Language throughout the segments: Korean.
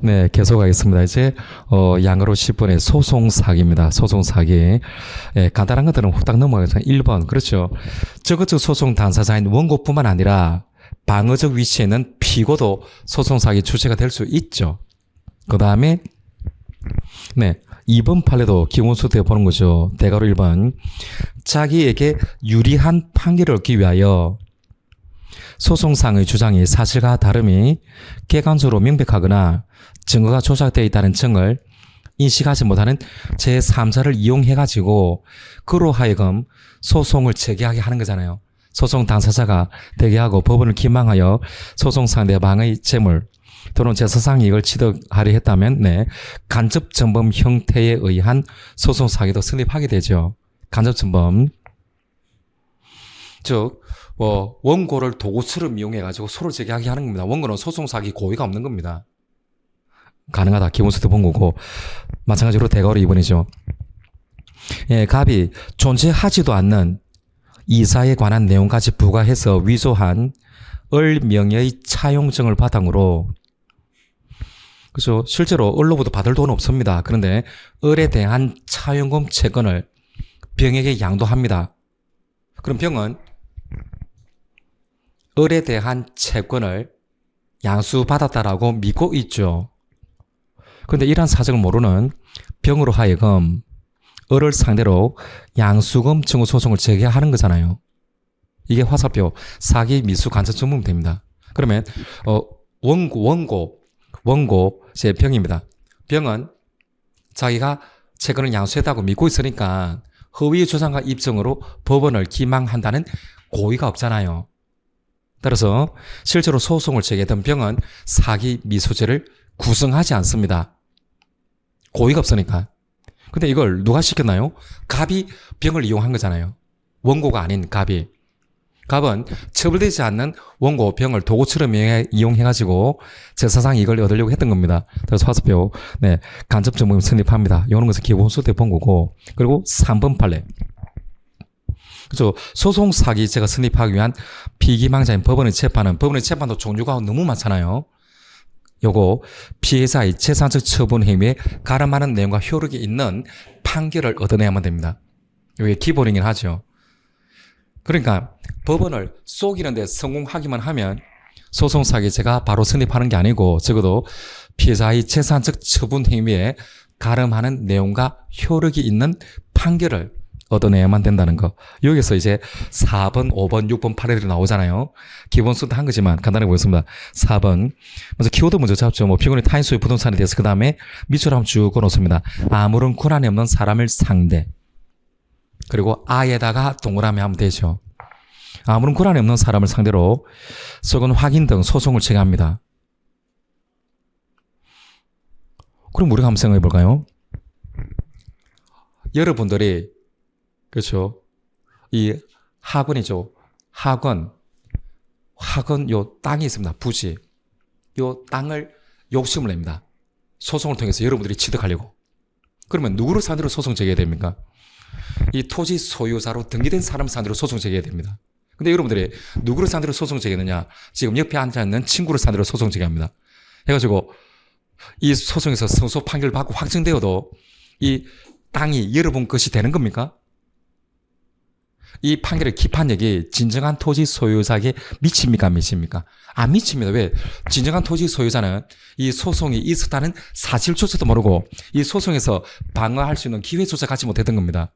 네, 계속하겠습니다. 이제 양으로 10번의 소송 사기입니다. 소송 사기. 예, 간단한 것들은 후딱 넘어가서 1번. 그렇죠. 저것적 소송 당사자인 원고뿐만 아니라 방어적 위치에 있는 피고도 소송 사기 주체가 될 수 있죠. 그다음에 네, 2번 판례도 기본수대 보는 거죠. 대가로 1번. 자기에게 유리한 판결을 얻기 위하여 소송상의 주장이 사실과 다름이 객관적으로 명백하거나 증거가 조작되어 있다는 점을 인식하지 못하는 제3자를 이용해가지고 그로 하여금 소송을 제기하게 하는 거잖아요. 소송 당사자가 대개하고 법원을 기망하여 소송 상대방의 재물 또는 재산상 이익을 취득하려 했다면 네, 간접전범 형태에 의한 소송 사기도 성립하게 되죠. 간접전범. 즉 원고를 도구처럼 이용해가지고 서로 제기하게 하는 겁니다. 원고는 소송 사기 고의가 없는 겁니다. 가능하다. 기본수도 본 거고. 마찬가지로 대가로 2번이죠. 예, 갑이 존재하지도 않는 이사에 관한 내용까지 부과해서 위조한 을명의 차용증을 바탕으로 그죠? 실제로 을로부터 받을 돈은 없습니다. 그런데 을에 대한 차용금 채권을 병에게 양도합니다. 그럼 병은 을에 대한 채권을 양수받았다라고 믿고 있죠. 그런데 이러한 사정을 모르는 병으로 하여금 을을 상대로 양수금 청구 소송을 제기하는 거잖아요. 이게 화살표 사기 미수 간접전범이 됩니다. 그러면 원고 제 병입니다. 병은 자기가 채권을 양수했다고 믿고 있으니까 허위 주장과 입증으로 법원을 기망한다는 고의가 없잖아요. 따라서 실제로 소송을 제기했던 병은 사기 미수죄를 구성하지 않습니다. 고의가 없으니까. 근데 이걸 누가 시켰나요? 갑이 병을 이용한 거잖아요. 원고가 아닌 갑이. 갑은 처벌되지 않는 원고 병을 도구처럼 이용해가지고 재산상 이익을 얻으려고 했던 겁니다. 그래서 화살표 네, 간접전범이 성립합니다. 이런 것은 기본수대 본 거고. 그리고 3번 판례. 그렇죠. 소송 사기죄가 성립하기 위한 피기망자인 법원의 재판도 종류가 너무 많잖아요. 요거 피해자의 재산적 처분 행위에 가름하는 내용과 효력이 있는 판결을 얻어내야만 됩니다. 이게 기본이긴 하죠. 그러니까 법원을 속이는 데 성공하기만 하면 소송 사기죄가 바로 성립하는 게 아니고 적어도 피해자의 재산적 처분 행위에 가름하는 내용과 효력이 있는 판결을 얻어내야만 된다는 거. 여기서 이제 4번, 5번, 6번 판례들이 나오잖아요. 기본수도 한 거지만 간단하게 보겠습니다. 4번. 먼저 키워드 먼저 잡죠. 피고인의 타인 소유 부동산에 대해서 그 다음에 밑줄 한번 쭉 꺼놓습니다. 아무런 권한이 없는 사람을 상대. 그리고 아에다가 동그라미 하면 되죠. 아무런 권한이 없는 사람을 상대로 소건 확인 등 소송을 제기합니다. 그럼 우리가 한번 생각해 볼까요? 여러분들이 그렇죠. 이 학원이죠. 학원 요 땅이 있습니다. 부지. 요 땅을 욕심을 냅니다. 소송을 통해서 여러분들이 취득하려고. 그러면 누구를 상대로 소송 제기해야 됩니까? 이 토지 소유자로 등기된 사람 상대로 소송 제기해야 됩니다. 근데 여러분들이 누구를 상대로 소송 제기했느냐? 지금 옆에 앉아있는 친구를 상대로 소송 제기합니다. 해가지고 이 소송에서 승소 판결을 받고 확정되어도 이 땅이 여러분 것이 되는 겁니까? 이 판결의 기판력이 진정한 토지 소유자에게 미칩니까? 안 미칩니까? 안 미칩니다. 왜? 진정한 토지 소유자는 이 소송이 있었다는 사실조차도 모르고 이 소송에서 방어할 수 있는 기회조차 갖지 못했던 겁니다.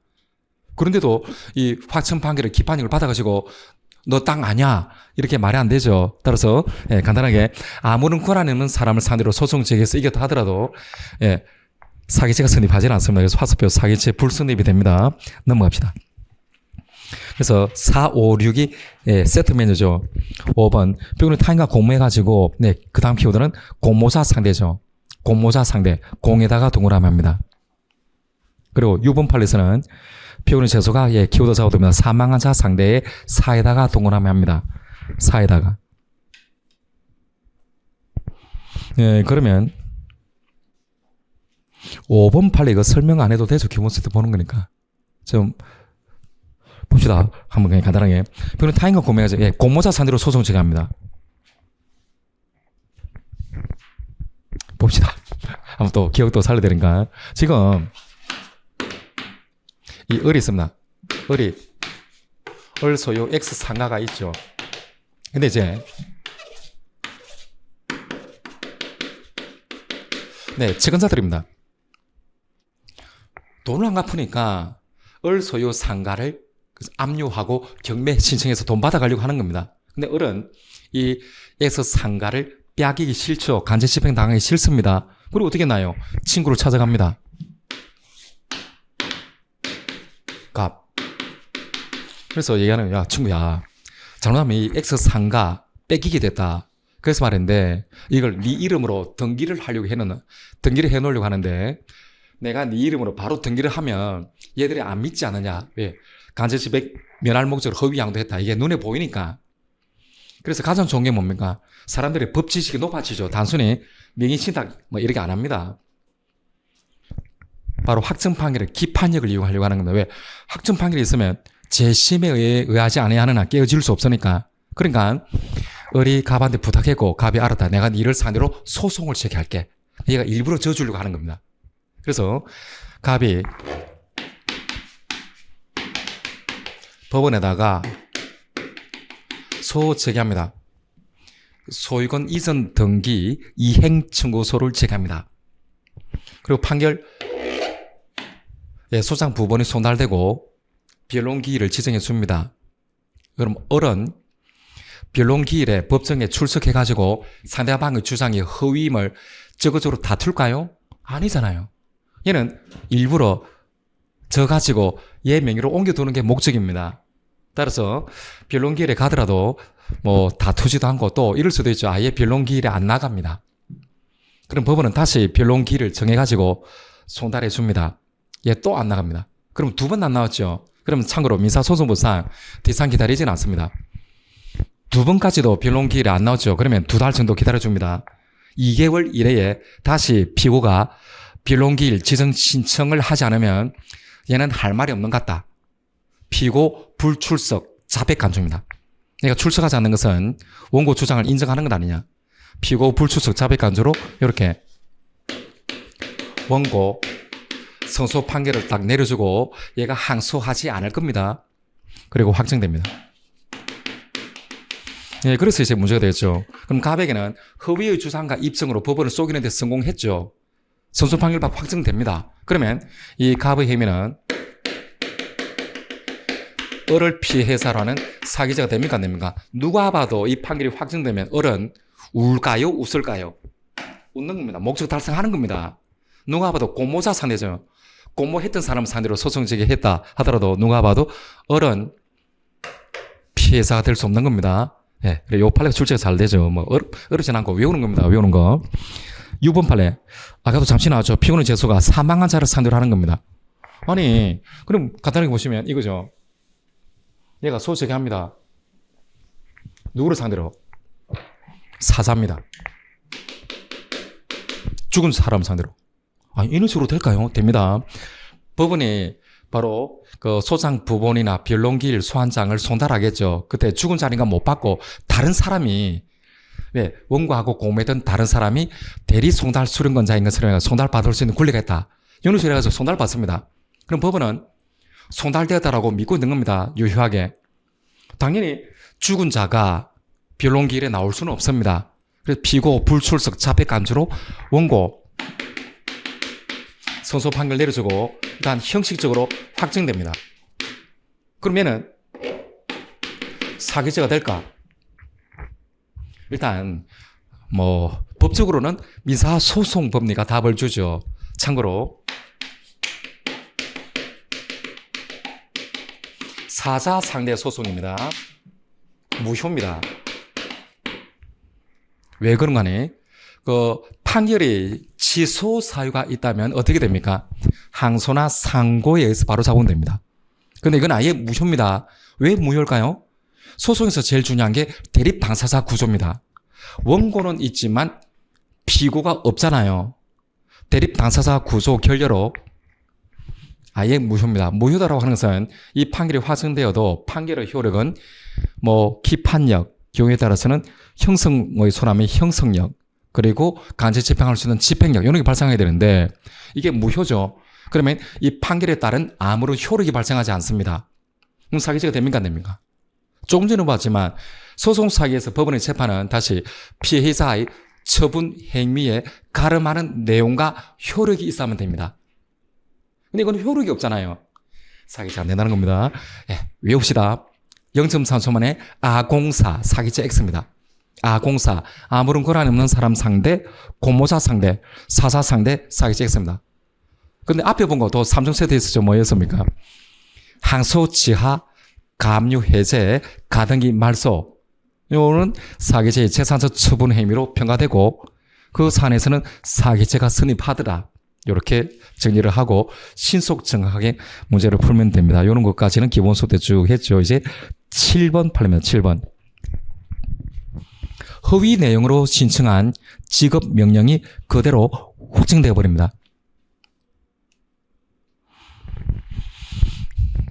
그런데도 이 확정 판결의 기판력을 받아가지고 너 땅 아냐? 이렇게 말이 안 되죠. 따라서 간단하게 아무런 권한이 없는 사람을 상대로 소송 제기해서 이겼다 하더라도 사기죄가 성립하지는 않습니다. 그래서 화살표 사기죄 불성립이 됩니다. 넘어갑시다. 그래서 4, 5, 6이 세트 메뉴죠. 5번 피고인이 타인과 공모해가지고 그 다음 키워드는 공모자 상대죠. 공모자 상대 공에다가 동그라미 합니다. 그리고 6번 판례에서는 피고인의 재소가 키워드 작업됩니다. 사망한 자 상대의 사에다가 동그라미 합니다. 사에다가. 그러면 5번 판례 이거 설명 안 해도 되죠. 기본 세트 보는 거니까. 좀 봅시다. 한번 그냥 간단하게. 피고인은 타인과 공모해서 공모자 상대로 소송 제기합니다. 봅시다. 한번 또 기억도 살려드린가. 지금 이 을이 있습니다. 을 소유 X 상가가 있죠. 근데 이제 네, 채권자들입니다. 돈을 안 갚으니까 을 소유 상가를 압류하고 경매 신청해서 돈 받아가려고 하는 겁니다. 근데 을은 이 X 상가를 빼앗기기 싫죠. 강제집행 당하기 싫습니다. 그리고 어떻게 나요? 친구를 찾아갑니다. 값. 그래서 얘기하는, 야, 친구야. 잘못하면 이 X 상가 뺏기게 됐다. 그래서 말인데, 이걸 네 이름으로 등기를 해놓으려고 하는데, 내가 네 이름으로 바로 등기를 하면 얘들이 안 믿지 않느냐. 왜? 강제집행 면할 목적으로 허위 양도했다. 이게 눈에 보이니까. 그래서 가장 좋은 게 뭡니까? 사람들의 법 지식이 높아지죠. 단순히 명의신탁 뭐 이렇게 안 합니다. 바로 확정 판결의 기판력을 이용하려고 하는 겁니다. 왜? 확정 판결이 있으면 재심에 의하지 않아야 하는 한 깨어질 수 없으니까. 그러니까 을이 갑한테 부탁했고 갑이 알았다. 내가 이를 상대로 소송을 제기할게. 얘가 일부러 져주려고 하는 겁니다. 그래서 갑이 법원에다가 소 제기합니다. 소유권 이전 등기 이행 청구서를 제기합니다. 그리고 판결 소장 부본이 송달되고 변론기일을 지정해 줍니다. 그럼 을은 변론기일에 법정에 출석해가지고 상대방의 주장이 허위임을 적극적으로 다툴까요? 아니잖아요. 얘는 일부러 져가지고 얘 명의로 옮겨두는 게 목적입니다. 따라서 변론기일에 가더라도 뭐 다투지도 않고 또 이럴 수도 있죠. 아예 변론기일에 안 나갑니다. 그럼 법원은 다시 변론기일을 정해가지고 송달해 줍니다. 얘 또 안 나갑니다. 그럼 두 번 안 나왔죠. 그럼 참고로 민사소송법상 더 이상 기다리진 않습니다. 두 번까지도 변론기일이 안 나왔죠. 그러면 2달 정도 기다려줍니다. 2개월 이내에 다시 피고가 변론기일 지정 신청을 하지 않으면 얘는 할 말이 없는 것 같다. 피고 불출석 자백 간주입니다. 그러니까 출석하지 않는 것은 원고 주장을 인정하는 것 아니냐. 피고 불출석 자백 간주로 이렇게 원고 성소 판결을 딱 내려주고 얘가 항소하지 않을 겁니다. 그리고 확정됩니다. 예, 그래서 이제 문제가 되겠죠. 그럼 갑에게는 허위의 주장과 입증으로 법원을 속이는 데 성공했죠. 성소 판결 받고 확정됩니다. 그러면 이 갑의 혐의는 을을 피해사라는 사기죄가 됩니까 안 됩니까? 누가 봐도 이 판결이 확정되면 을은 울까요? 웃을까요? 웃는 겁니다. 목적 달성하는 겁니다. 누가 봐도 공모자 상대죠. 공모했던 사람 상대로 소송 제기했다 하더라도 누가 봐도 을은 피해자가 될 수 없는 겁니다. 예, 요 판례가 출제가 잘 되죠. 뭐 어렵진 않고 외우는 겁니다. 외우는 거. 6번 판례. 아까도 잠시 나왔죠. 피고는 재수가 사망한 자를 상대로 하는 겁니다. 아니, 그럼 간단하게 보시면 이거죠. 얘가 소제기합니다. 누구를 상대로? 사자입니다. 죽은 사람 상대로. 아니, 이런 식으로 될까요? 됩니다. 법원이 바로 그 소장 부본이나 변론기일 소환장을 송달하겠죠. 그때 죽은 자리가 못 받고 다른 사람이 왜 원고하고 공모했던 다른 사람이 대리 송달 수령권자인 것을 송달받을 수 있는 권리가 있다. 이런 식으로 해서 송달받습니다. 그럼 법원은 송달되었다라고 믿고 있는 겁니다. 유효하게. 당연히 죽은 자가 변론기일에 나올 수는 없습니다. 그래서 피고 불출석 자백 간주로 원고 선소 판결 내려주고 일단 형식적으로 확정됩니다. 그러면은 사기죄가 될까? 일단 뭐 법적으로는 민사소송법리가 답을 주죠. 참고로 사자 상대 소송입니다. 무효입니다. 왜 그런가 하니? 그 판결이 취소 사유가 있다면 어떻게 됩니까? 항소나 상고에 의해서 바로 잡으면 됩니다. 근데 이건 아예 무효입니다. 왜 무효일까요? 소송에서 제일 중요한 게 대립 당사자 구조입니다. 원고는 있지만 피고가 없잖아요. 대립 당사자 구조 결여로 아예 무효입니다. 무효다라고 하는 것은 이 판결이 확정되어도 판결의 효력은 뭐 기판력, 경우에 따라서는 형성의 소남의 형성력, 그리고 강제 집행할 수 있는 집행력 이런 게 발생해야 되는데 이게 무효죠. 그러면 이 판결에 따른 아무런 효력이 발생하지 않습니다. 그럼 사기죄가 됩니까 안 됩니까? 조금 전에 봤지만 소송 사기에서 법원의 재판은 다시 피해자의 처분 행위에 가름하는 내용과 효력이 있어야만 됩니다. 근데 이건 효력이 없잖아요. 사기죄가 안 된다는 겁니다. 외웁시다. 0.3초 만에 아공사 사기죄 X입니다. 아공사 아무런 권한이 없는 사람 상대, 공모자 상대, 사사 상대 사기죄 X입니다. 근데 앞에 본 것도 3종 세트에서 뭐였습니까? 항소 지하, 감유 해제, 가등기 말소. 이거는 사기죄의 재산적 처분 행위로 평가되고 그 사안에서는 사기죄가 성립하더라. 이렇게 정리를 하고 신속 정확하게 문제를 풀면 됩니다. 이런 것까지는 기본소 때 쭉 했죠. 이제 7번 팔면 7번. 허위 내용으로 신청한 지급 명령이 그대로 확정되어 버립니다.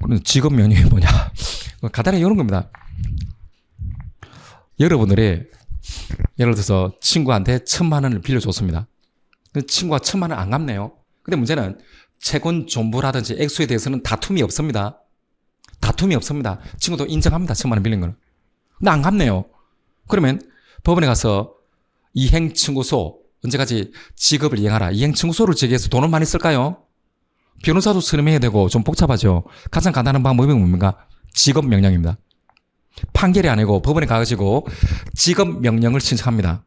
그럼 지급 명령이 뭐냐? 간단하게 이런 겁니다. 여러분들이 예를 들어서 친구한테 1,000만 원을 빌려줬습니다. 친구가 1,000만 원 안 갚네요. 근데 문제는 채권 존부라든지 액수에 대해서는 다툼이 없습니다. 다툼이 없습니다. 친구도 인정합니다. 1,000만 원 빌린 거는. 근데 안 갚네요. 그러면 법원에 가서 이행청구소 언제까지 지급을 이행하라. 이행청구소를 제기해서 돈을 많이 쓸까요? 변호사도 선임해야 되고 좀 복잡하죠. 가장 간단한 방법이 뭡니까? 지급명령입니다. 판결이 아니고 법원에 가가지고 지급명령을 신청합니다.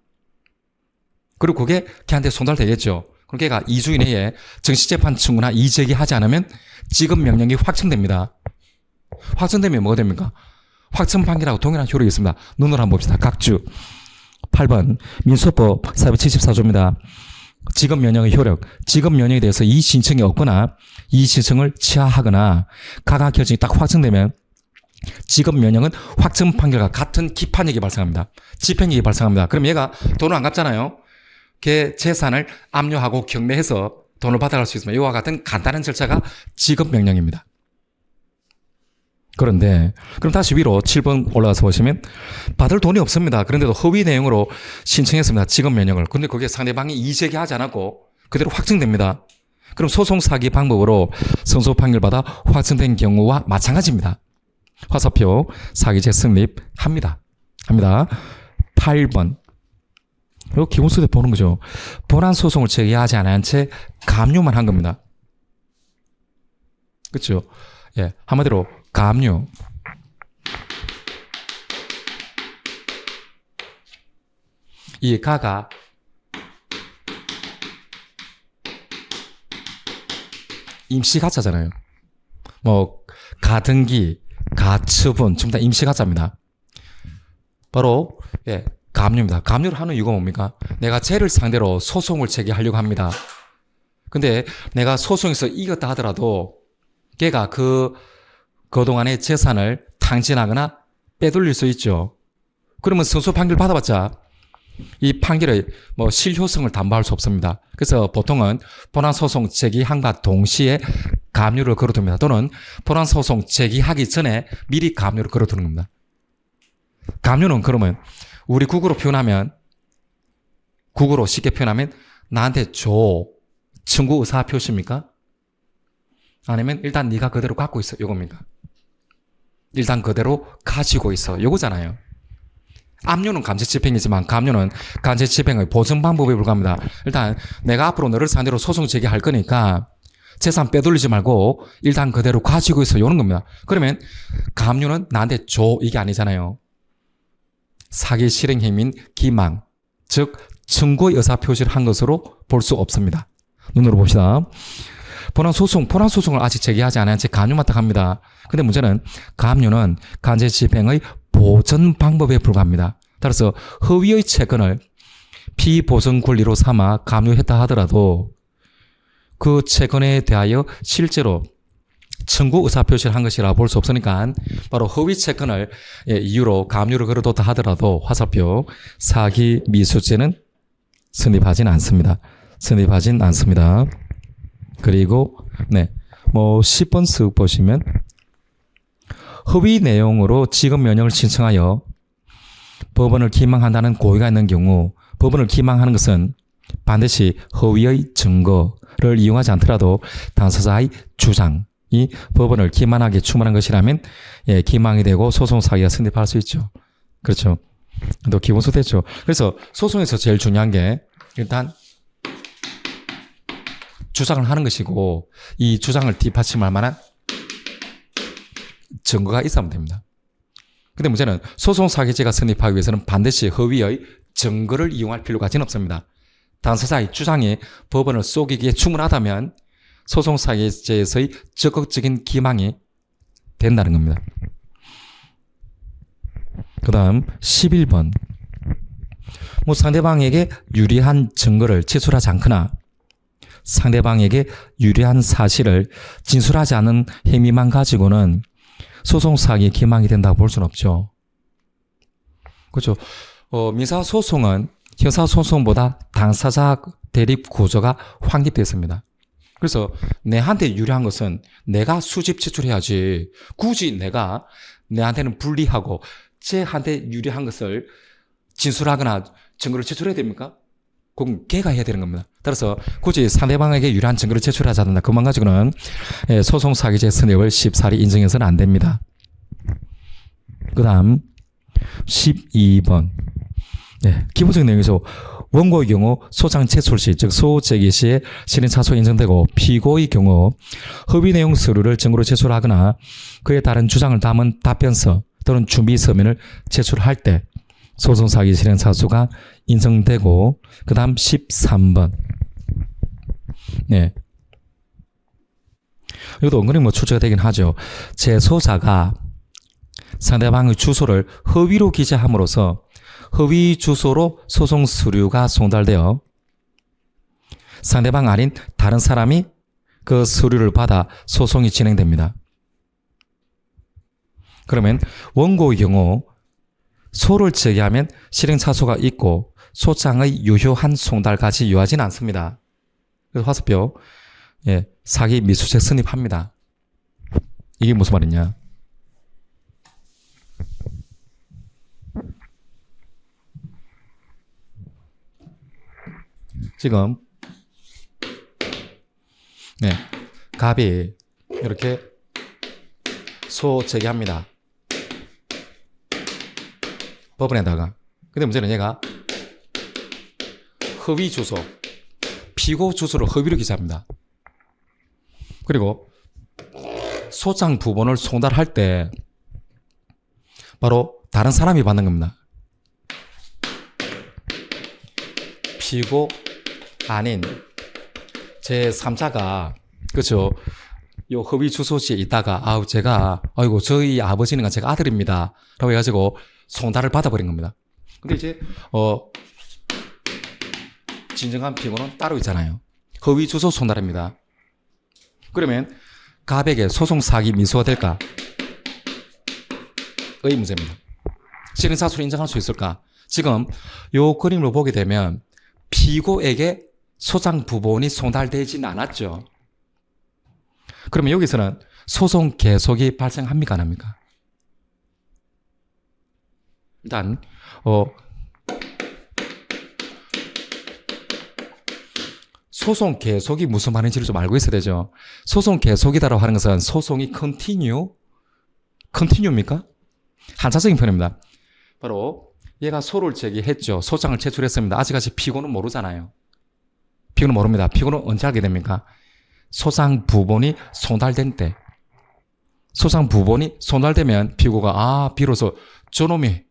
그리고 그게 걔한테 송달되겠죠. 그럼 걔가 2주 이내에 정식재판 청구나 이의제기하지 않으면 지급명령이 확정됩니다. 확정되면 뭐가 됩니까? 확정 판결하고 동일한 효력이 있습니다. 눈으로 한번 봅시다. 각주 8번 민수법 474조입니다. 지급명령의 효력. 지급명령에 대해서 이의 신청이 없거나 이의 신청을 취하하거나 가가 결정이 딱 확정되면 지급명령은 확정 판결과 같은 기판력이 발생합니다. 집행력이 발생합니다. 그럼 얘가 돈을 안 갚잖아요. 걔 재산을 압류하고 경매해서 돈을 받아갈 수 있으면 이와 같은 간단한 절차가 지급명령입니다. 그런데 그럼 다시 위로 7번 올라가서 보시면 받을 돈이 없습니다. 그런데도 허위 내용으로 신청했습니다. 지급명령을. 근데 그게 상대방이 이의제기하지 않았고 그대로 확정됩니다. 그럼 소송 사기 방법으로 선고 판결받아 확정된 경우와 마찬가지입니다. 화살표 사기죄 성립합니다. 8번. 이거 기본소득 보는 거죠. 본안 소송을 제기하지 않은 채 감유만 한 겁니다. 그렇죠? 예, 한마디로 감유. 이 가가 임시가짜잖아요. 뭐 가등기, 가처분 전부 다 임시가짜입니다. 바로 감유입니다. 감유를 하는 이유가 뭡니까? 내가 쟤를 상대로 소송을 제기하려고 합니다. 근데 내가 소송에서 이겼다 하더라도 걔가 그동안의 재산을 탕진하거나 빼돌릴 수 있죠. 그러면 선고 판결 받아봤자 이 판결의 실효성을 담보할 수 없습니다. 그래서 보통은 본안소송 제기함과 동시에 감유를 걸어둡니다. 또는 본안소송 제기하기 전에 미리 감유를 걸어두는 겁니다. 감유는 그러면 우리 국어로 쉽게 표현하면 나한테 줘. 청구 의사 표시입니까? 아니면 일단 네가 그대로 갖고 있어. 요겁니까? 일단 그대로 가지고 있어. 요거잖아요. 압류는 강제집행이지만 감유는 강제집행의 보전 방법에 불과합니다. 일단 내가 앞으로 너를 상대로 소송 제기할 거니까 재산 빼돌리지 말고 일단 그대로 가지고 있어. 요런 겁니다. 그러면 감유는 나한테 줘. 이게 아니잖아요. 사기 실행 행위인 기망, 즉 청구의 의사표시를 한 것으로 볼 수 없습니다. 눈으로 봅시다. 본안소송을 아직 제기하지 않은 채 감유만 딱 합니다. 근데 문제는 감유는 강제집행의 보전 방법에 불과합니다. 따라서 허위의 채권을 피보전 권리로 삼아 감유했다 하더라도 그 채권에 대하여 실제로 청구 의사표시를 한 것이라 볼 수 없으니까 바로 허위 채권을 이유로 감유를 걸어뒀다 하더라도 화살표 사기 미수죄는 성립하진 않습니다. 그리고 10번 쓱 보시면 허위 내용으로 지급명령을 신청하여 법원을 기망한다는 고의가 있는 경우 법원을 기망하는 것은 반드시 허위의 증거를 이용하지 않더라도 당사자의 주장이 법원을 기만하게 충분한 것이라면 기망이 되고 소송 사기가 성립할 수 있죠. 그렇죠. 또 기본소 됐죠. 그래서 소송에서 제일 중요한 게 일단 주장을 하는 것이고 이 주장을 뒷받침할 만한 증거가 있어야 됩니다. 근데 문제는 소송 사기죄가 성립하기 위해서는 반드시 허위의 증거를 이용할 필요까지는 없습니다. 당사자의 주장이 법원을 속이기에 충분하다면 소송 사기죄에서의 적극적인 기망이 된다는 겁니다. 그 다음 11번 상대방에게 유리한 증거를 제출하지 않거나 상대방에게 유리한 사실을 진술하지 않은 행위만 가지고는 소송 사기의 기망이 된다고 볼 수는 없죠. 그렇죠. 민사소송은 형사소송보다 당사자 대립 구조가 확립되어 있습니다. 그래서 내한테 유리한 것은 내가 수집 제출해야지 굳이 내가 내한테는 불리하고 쟤한테 유리한 것을 진술하거나 증거를 제출해야 됩니까? 그건 걔가 해야 되는 겁니다. 따라서 굳이 상대방에게 유리한 증거를 제출하지 않는다. 그만 가지고는 소송 사기죄 성립을 쉽사리 인정해서는 안 됩니다. 그 다음 12번 기본적인 내용에서 원고의 경우 소장 제출 시, 즉 소제기 시에 실행차소가 인정되고 피고의 경우 허위 내용 서류를 증거로 제출하거나 그에 따른 주장을 담은 답변서 또는 준비 서면을 제출할 때 소송 사기 실행차소가 인정되고 그 다음 13번 이것도 은근히 출제가 되긴 하죠. 제소자가 상대방의 주소를 허위로 기재함으로써 허위 주소로 소송 서류가 송달되어 상대방 아닌 다른 사람이 그 서류를 받아 소송이 진행됩니다. 그러면 원고의 경우 소를 제기하면 실행차소가 있고 소장의 유효한 송달까지 요하지는 않습니다. 그래서 화살표 사기 미수죄 성립합니다. 이게 무슨 말이냐? 지금 갑이 이렇게 소 제기합니다. 법원에다가. 근데 문제는 얘가 허위 주소, 피고 주소를 허위로 기재합니다. 그리고 소장 부분을 송달할 때 바로 다른 사람이 받는 겁니다. 피고 아닌 제3자가 그렇죠. 요 허위 주소지에 있다가 아이고 저희 아버지는 제가 아들입니다. 라고 해가지고 송달을 받아버린 겁니다. 근데 이제 진정한 피고는 따로 있잖아요. 허위 주소 송달입니다. 그러면 갑에게 소송 사기 미수가 될까? 의 문제입니다. 실행사수를 인정할 수 있을까? 지금 요 그림을 보게 되면 피고에게 소장 부분이 송달되지는 않았죠. 그러면 여기서는 소송 계속이 발생합니까? 안 합니까? 일단 소송 계속이 무슨 말인지를 좀 알고 있어야 되죠. 소송 계속이다라고 하는 것은 소송이 컨티뉴입니까? 한차적인 표현입니다. 바로 얘가 소를 제기했죠. 소장을 제출했습니다. 아직까지 피고는 모르잖아요. 피고는 모릅니다. 피고는 언제 알게 됩니까? 소장 부본이 송달된 때. 소장 부본이 송달되면 피고가 비로소 저놈이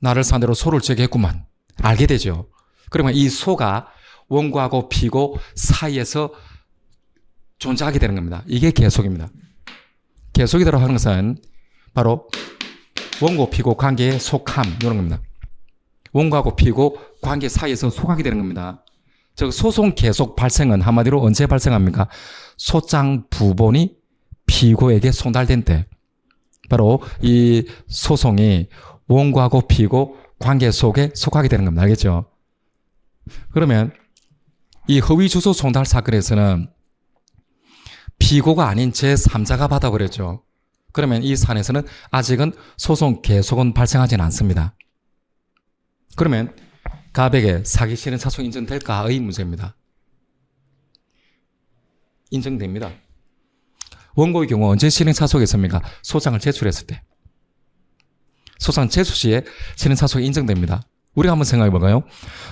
나를 상대로 소를 제기했구만. 알게 되죠. 그러면 이 소가 원고하고 피고 사이에서 존재하게 되는 겁니다. 이게 계속입니다. 계속이라고 하는 것은 바로 원고 피고 관계의 속함 이런 겁니다. 원고하고 피고 관계 사이에서 속하게 되는 겁니다. 즉 소송 계속 발생은 한마디로 언제 발생합니까? 소장 부본이 피고에게 송달된 때 바로 이 소송이 원고하고 피고 관계 속에 속하게 되는 겁니다. 알겠죠? 그러면 이 허위 주소 송달 사건에서는 피고가 아닌 제3자가 받아버렸죠. 그러면 이 사안에서는 아직은 소송 계속은 발생하지는 않습니다. 그러면 갑에게 사기 실행 차소 인정될까의 문제입니다. 인정됩니다. 원고의 경우 언제 실행 차소겠습니까? 소장을 제출했을 때. 소장 제출 시에 실행 차소가 인정됩니다. 우리가 한번 생각해 볼까요?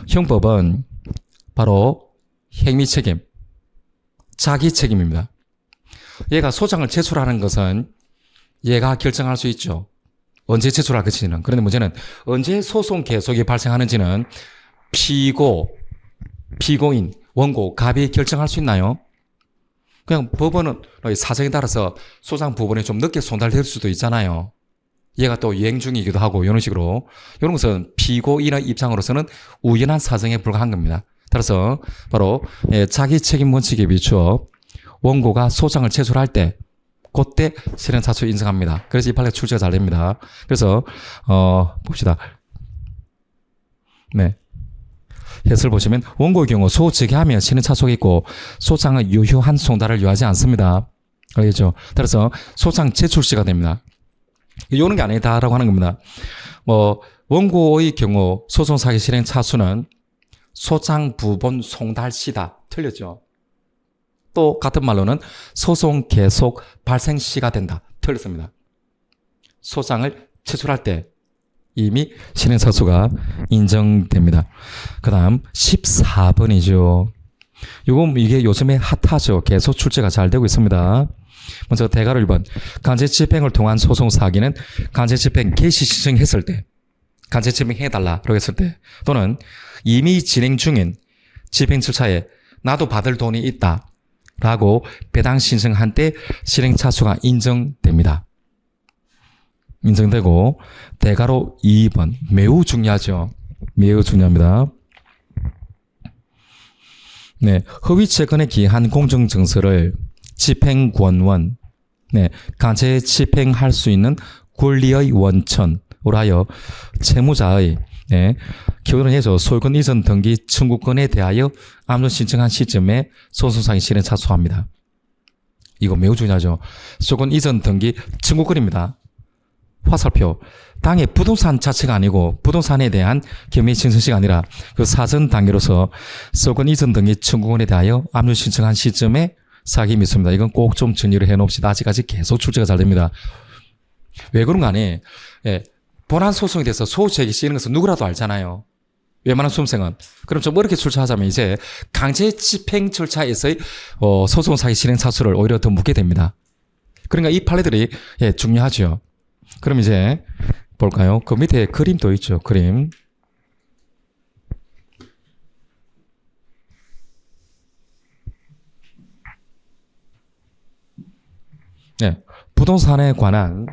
형법은 바로 행위 책임, 자기 책임입니다. 얘가 소장을 제출하는 것은 얘가 결정할 수 있죠. 언제 제출할 것인지는. 그런데 문제는 언제 소송 계속이 발생하는지는 피고인, 원고, 갑이 결정할 수 있나요? 그냥 법원은 사정에 따라서 소장 부분에 좀 늦게 송달될 수도 있잖아요. 얘가 또 유행 중이기도 하고 이런 식으로. 이런 것은 피고인의 입장으로서는 우연한 사정에 불과한 겁니다. 따라서 바로 자기 책임 원칙에 비추어 원고가 소장을 제출할 때 그때 실행차소 인정합니다. 그래서 이 판례 출제가 잘 됩니다. 그래서 봅시다. 네. 해설 보시면 원고의 경우 소즉해하면 실행차소가 있고 소장의 유효한 송달을 요하지 않습니다. 알겠죠? 따라서 소장 제출 시가 됩니다. 요는 게 아니다라고 하는 겁니다. 원고의 경우 소송사기 실행차수는 소장 부본 송달 시다. 틀렸죠? 또 같은 말로는 소송 계속 발생 시가 된다. 틀렸습니다. 소장을 제출할 때 이미 실행차수가 인정됩니다. 그 다음 14번이죠. 이게 요즘에 핫하죠. 계속 출제가 잘 되고 있습니다. 먼저 대가로 1번. 강제집행을 통한 소송사기는 강제집행 개시 신청했을 때, 강제집행해달라고 했을 때, 또는 이미 진행 중인 집행 절차에 나도 받을 돈이 있다 라고 배당 신청한 때 실행차수가 인정됩니다. 인정되고, 대가로 2번. 매우 중요하죠. 매우 중요합니다. 네. 허위 채권에 기한 공정증서를 집행권원, 네. 강제 집행할 수 있는 권리의 원천으로 하여 채무자의, 네. 기본은 해서 소유권 이전 등기 청구권에 대하여 압류 신청한 시점에 소송상의 실행 차수합니다. 이거 매우 중요하죠. 소유권 이전 등기 청구권입니다. 화살표. 당의 부동산 자체가 아니고 부동산에 대한 겸해 신청시가 아니라 그 사전 단계로서 소유권 이전 등기 청구권에 대하여 압류 신청한 시점에 사기 미수입니다. 이건 꼭 좀 정리를 해놓읍시다. 아직까지 계속 출제가 잘 됩니다. 왜 그런 거 아니? 본안 소송에 대해서 소제기 쓰이는 것은 누구라도 알잖아요. 웬만한 수험생은. 그럼 좀 어렵게 출제하자면 이제 강제 집행 절차에서의 소송 사기 실행 차수를 오히려 더 묻게 됩니다. 그러니까 이 판례들이 중요하죠. 그럼 이제 볼까요? 그 밑에 그림도 있죠. 그림. 네. 부동산에 관한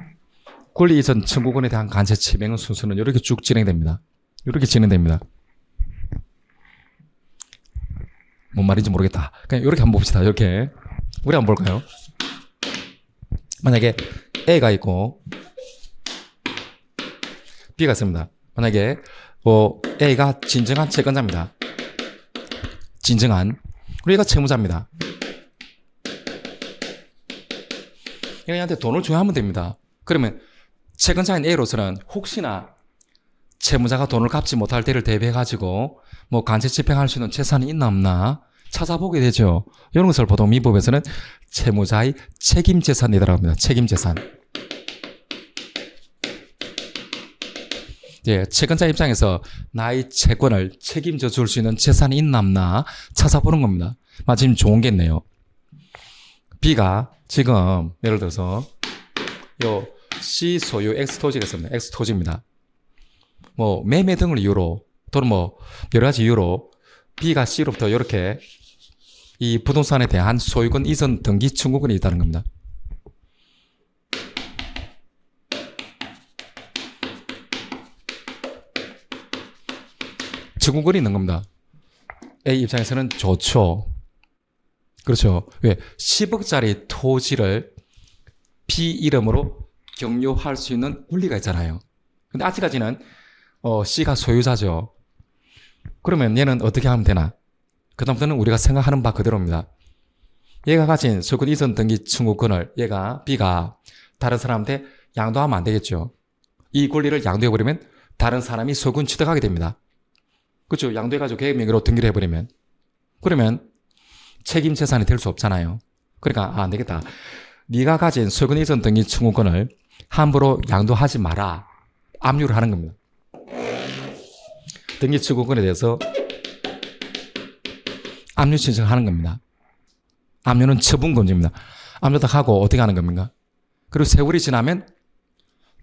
권리 이전 청구권에 대한 강제 집행 순서는 이렇게 쭉 진행됩니다. 이렇게 진행됩니다. 뭔 말인지 모르겠다. 그냥 이렇게 한번 봅시다. 이렇게. 우리 한번 볼까요? 만약에 A가 있고 B가 있습니다. 만약에 A가 진정한 채권자입니다. 진정한. 우리가 채무자입니다. 얘한테 돈을 주하면 됩니다. 그러면 채권자인 A로서는 혹시나 채무자가 돈을 갚지 못할 때를 대비해가지고 강제 집행할 수 있는 재산이 있나 없나 찾아보게 되죠. 이런 것을 보통 민법에서는 채무자의 책임재산이라고 합니다. 책임재산. 채권자 입장에서 나의 채권을 책임져 줄 수 있는 재산이 있나 없나 찾아보는 겁니다. 마침 좋은 게 있네요. B가 지금 예를 들어서 요 C 소유 X 토지가 있습니다. X 토지입니다. 매매 등을 이유로 또는 여러 가지 이유로 B가 C로부터 이렇게 이 부동산에 대한 소유권 이전 등기 청구권이 있다는 겁니다. 청구권이 있는 겁니다. A 입장에서는 좋죠. 그렇죠. 왜? 10억짜리 토지를 B 이름으로 경유할 수 있는 권리가 있잖아요. 근데 아직까지는 C가 소유자죠. 그러면 얘는 어떻게 하면 되나? 그다음부터는 우리가 생각하는 바 그대로입니다. 얘가 가진 소유권 이전 등기 청구권을 B가 다른 사람한테 양도하면 안 되겠죠. 이 권리를 양도해버리면 다른 사람이 소유권 취득하게 됩니다. 그렇죠. 양도해가지고 계획 명의로 등기를 해버리면. 그러면 책임 재산이 될 수 없잖아요. 그러니까 안 되겠다. 네가 가진 소유권 이전 등기 청구권을 함부로 양도하지 마라. 압류를 하는 겁니다. 등기 청구권에 대해서 압류 신청하는 겁니다. 압류는 처분 금지입니다. 압류 딱 하고 어떻게 하는 겁니까? 그리고 세월이 지나면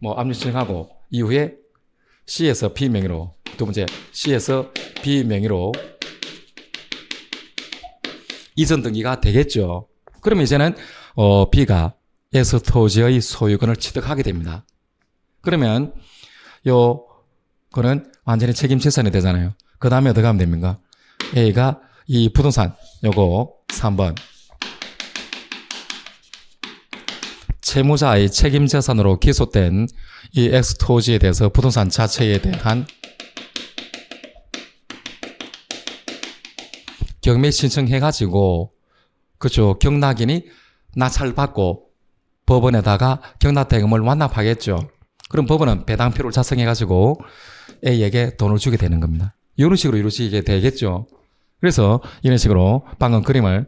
뭐 압류 신청하고 이후에 C에서 B 명의로, 두 번째 C에서 B 명의로 이전 등기가 되겠죠. 그러면 이제는 B가 S 토지의 소유권을 취득하게 됩니다. 그러면 그는 완전히 책임 재산이 되잖아요. 그 다음에 어떻게 하면 됩니까? A가 이 부동산 요거 3번 채무자의 책임 재산으로 기소된 이 X 토지에 대해서 부동산 자체에 대한 경매 신청해가지고 그죠 경락인이 낙찰받고 법원에다가 경락대금을 완납하겠죠. 그럼 법원은 배당표를 작성해가지고 A에게 돈을 주게 되는 겁니다. 이런 식으로 이루어지게 되겠죠. 그래서 이런 식으로 방금 그림을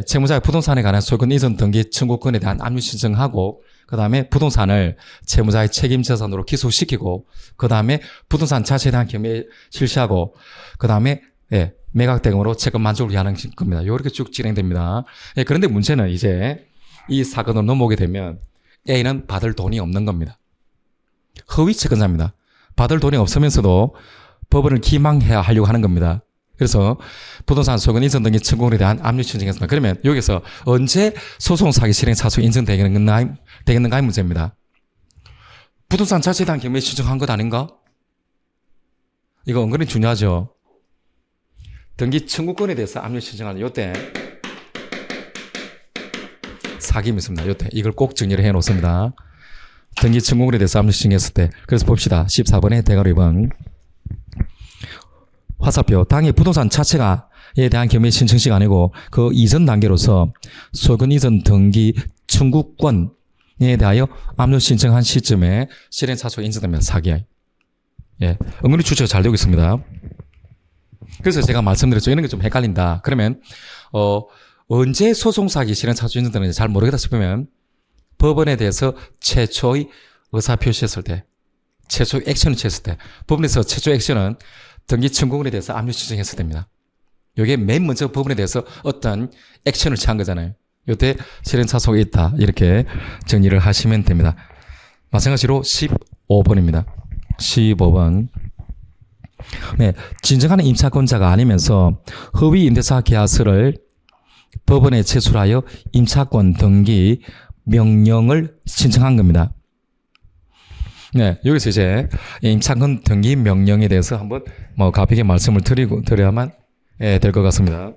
채무자의 부동산에 관한 소유권 이전 등기 청구권에 대한 압류 신청하고 그 다음에 부동산을 채무자의 책임 재산으로 기소시키고 그 다음에 부동산 자체에 대한 경매 실시하고 그 다음에 매각대금으로 채권 만족을 위하는 겁니다. 이렇게 쭉 진행됩니다. 그런데 문제는 이제 이 사건으로 넘어오게 되면 A는 받을 돈이 없는 겁니다. 허위 채권자입니다. 받을 돈이 없으면서도 법원을 기망해야 하려고 하는 겁니다. 그래서 부동산 소유권 이전 등기 청구권에 대한 압류 신청했습니다. 그러면 여기서 언제 소송 사기 실행 차수 인정되겠는가의 문제입니다. 부동산 자체에 대한 경매 신청한 것 아닌가? 이거 은근히 중요하죠. 등기 청구권에 대해서 압류 신청하는 요때 사기임이 있습니다. 요때 이걸 꼭 정리를 해 놓습니다. 등기 청구권에 대해서 압류 신청했을 때 그래서 봅시다. 14번의 대가로 2번 화살표 당의 부동산 자체가에 대한 경매 신청 시가 아니고 그 이전 단계로서 소유권 이전 등기 청구권에 대하여 압류 신청한 시점에 실행 차수가 인정됩니다. 사기야. 은근히 추측이 잘 되고 있습니다. 그래서 제가 말씀드렸죠. 이런 게 좀 헷갈린다. 그러면 언제 소송 사기 실행 차수 인정되는지 잘 모르겠다 싶으면 법원에 대해서 최초의 의사 표시했을 때, 최초의 액션을 취했을 때, 법원에서 최초 액션은 등기 청구권에 대해서 압류 신청했을 때입니다. 이게 맨 먼저 법원에 대해서 어떤 액션을 취한 거잖아요. 이때 실행 차수가 있다. 이렇게 정리를 하시면 됩니다. 마찬가지로 15번입니다. 15번. 진정한 임차권자가 아니면서 허위 임대차 계약서를 법원에 제출하여 임차권 등기 명령을 신청한 겁니다. 여기서 이제 임차권 등기 명령에 대해서 한번 가볍게 말씀을 드려야만 될 것 같습니다.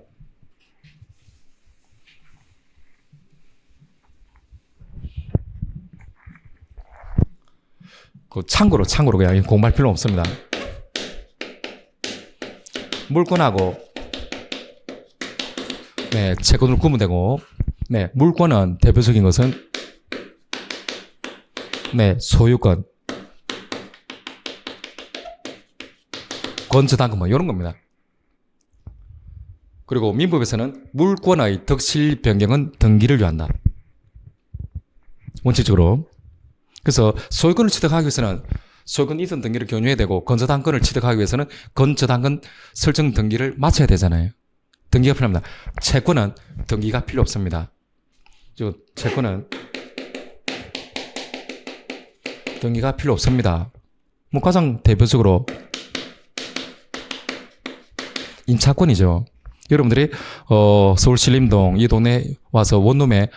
참고로 그냥 공부할 필요 없습니다. 물권하고 채권을 구분되고 물권은 대표적인 것은 소유권, 건저당권 이런 겁니다. 그리고 민법에서는 물권의 덕실 변경은 등기를 요한다. 원칙적으로. 그래서 소유권을 취득하기 위해서는 소유권 이전 등기를 경유해야 되고 건저당권을 취득하기 위해서는 건저당권 설정 등기를 마쳐야 되잖아요. 등기가 필요합니다. 채권은 등기가 필요 없습니다. 채권은 등기가 필요 없습니다. 가장 대표적으로 임차권이죠. 여러분들이 서울 신림동 이 동네 와서 원룸에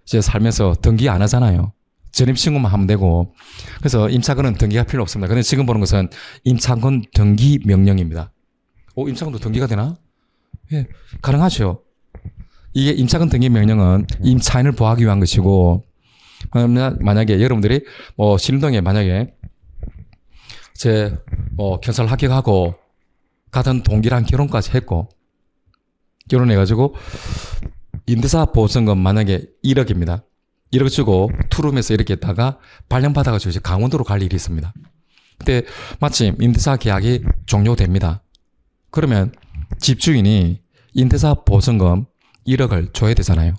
이제 살면서 등기 안 하잖아요. 전입신고만 하면 되고. 그래서 임차권은 등기가 필요 없습니다. 근데 지금 보는 것은 임차권 등기 명령입니다. 임차권도 등기가 되나? 가능하죠. 이게 임차권 등기 명령은 임차인을 보호하기 위한 것이고, 만약에 여러분들이 신림동에 만약에 경찰 합격하고 가던 동기랑 결혼까지 했고, 결혼해가지고 임대차 보증금 만약에 1억입니다. 1억 주고 투룸에서 이렇게 했다가 발령받아가지고 이제 강원도로 갈 일이 있습니다. 그때 마침 임대차 계약이 종료됩니다. 그러면 집주인이 임대차 보증금 1억을 줘야 되잖아요.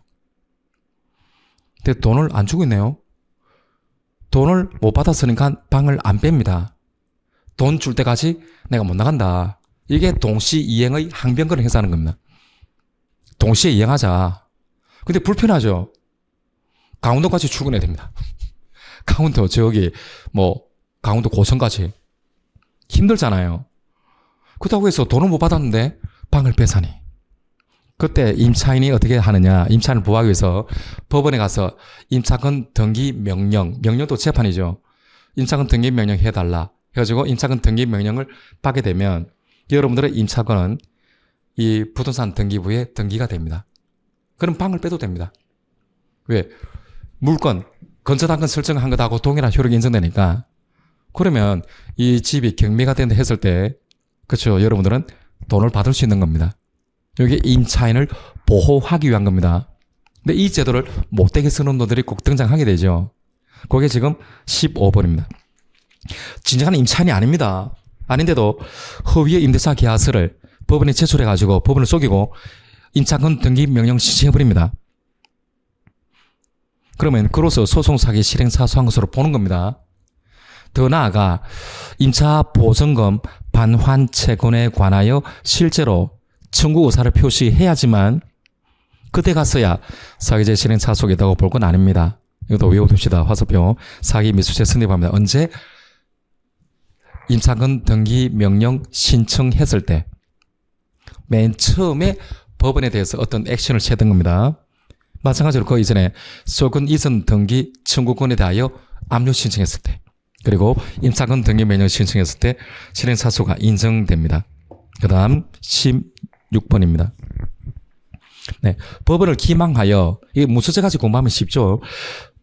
근데 돈을 안 주고 있네요. 돈을 못 받았으니까 방을 안 뺍니다. 돈 줄 때까지 내가 못 나간다. 이게 동시 이행의 항변권을 행사하는 겁니다. 동시에 이행하자. 근데 불편하죠. 강원도까지 출근해야 됩니다. 강원도 저기 강원도 고성까지 힘들잖아요. 그렇다고 해서 돈을 못 받았는데 방을 뺏으니. 그때 임차인이 어떻게 하느냐. 임차인을 보호하기 위해서 법원에 가서 임차권 등기 명령도 재판이죠. 임차권 등기 명령 해달라. 해가지고 임차권 등기 명령을 받게 되면 여러분들의 임차권은 이 부동산 등기부에 등기가 됩니다. 그럼 방을 빼도 됩니다. 왜? 물건, 건설당권 설정한 것하고 동일한 효력이 인정되니까. 그러면 이 집이 경매가 된다 했을 때, 그렇죠. 여러분들은 돈을 받을 수 있는 겁니다. 여기 임차인을 보호하기 위한 겁니다. 근데 이 제도를 못되게 쓰는 놈들이 꼭 등장하게 되죠. 그게 지금 15번입니다. 진정한 임차인이 아닙니다. 아닌데도 허위의 임대차 계약서를 법원에 제출해가지고 법원을 속이고 임차권 등기 명령 신청해버립니다. 그러면 그로서 소송 사기 실행 사소한 것으로 보는 겁니다. 더 나아가 임차 보증금 반환 채권에 관하여 실제로 청구 의사를 표시해야지만 그때 가서야 사기죄 실행 차소가 있다고 볼 건 아닙니다. 이것도 외워둡시다. 화살표. 사기 미수죄 성립합니다. 언제? 임차권 등기 명령 신청했을 때 맨 처음에 법원에 대해서 어떤 액션을 취했던 겁니다. 마찬가지로 그 이전에 소유권 이전 등기 청구권에 대하여 압류 신청했을 때 그리고 임차권 등기 명령 신청했을 때 실행 차소가 인정됩니다. 그 다음 16번입니다. 네, 법원을 기망하여 이게 무소죄까지 공부하면 쉽죠.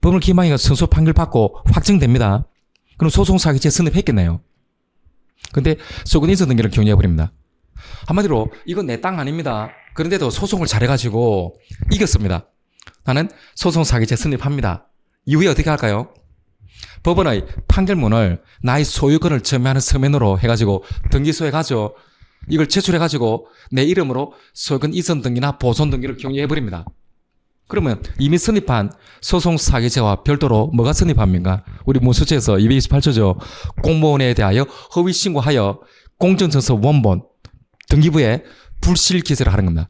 법원을 기망하여 승소 판결 받고 확정됩니다. 그럼 소송사기죄 성립했겠네요. 근데 소유권 이전 등기를 경유해버립니다. 한마디로 이건 내 땅 아닙니다. 그런데도 소송을 잘해가지고 이겼습니다. 나는 소송사기죄 성립합니다. 이후에 어떻게 할까요? 법원의 판결문을 나의 소유권을 점유하는 서면으로 해가지고 등기소에가죠. 이걸 제출해가지고 내 이름으로 소유권 이전 등기나 보존 등기를 경유해버립니다. 그러면 이미 성립한 소송사기죄와 별도로 뭐가 성립합니까? 우리 문수죄에서 228조죠. 공무원에 대하여 허위신고하여 공정정서 원본 등기부에 불실기재를 하는 겁니다.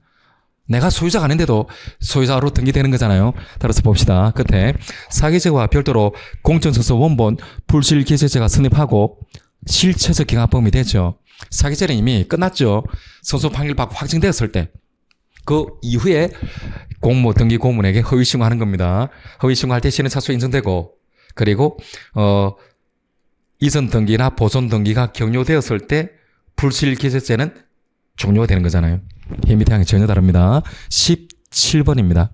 내가 소유자가 아닌데도 소유자로 등기되는 거잖아요. 따라서 봅시다. 끝에 사기죄와 별도로 공정정서 원본 불실기재죄가 성립하고 실체적 경합범위 되죠. 사기죄는 이미 끝났죠. 선소 판결 받고 확정되었을 때 그 이후에 공모 등기 고문에게 허위 신고하는 겁니다. 허위 신고할 때 실행 차소 인정되고 그리고 이전 등기나 보존 등기가 경료되었을 때 불실기재죄는 종료가 되는 거잖아요. 힘이 태양이 전혀 다릅니다. 17번입니다.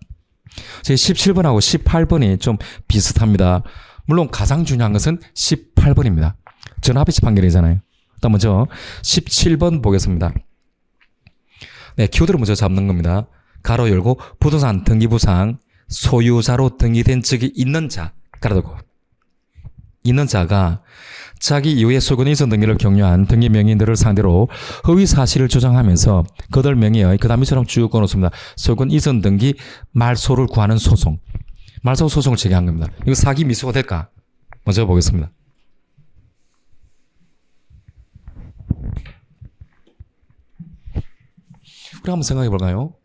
제 17번하고 18번이 좀 비슷합니다. 물론 가장 중요한 것은 18번입니다. 전압의치 판결이잖아요. 일단 먼저 17번 보겠습니다. 네, 키워드를 먼저 잡는 겁니다. 가로 열고 부동산 등기부상 소유자로 등기된 적이 있는 자, 가로닫고 있는 자가 자기 이후에 소유권 이전 등기를 격려한 등기 명의인들을 상대로 허위 사실을 주장하면서 그들 명의의 그 다음 이처럼 주요권을 씁니다. 소유권 이전 등기 말소를 구하는 소송, 말소 소송을 제기한 겁니다. 이거 사기 미수가 될까? 먼저 보겠습니다. 우리 한번 생각해 볼까요?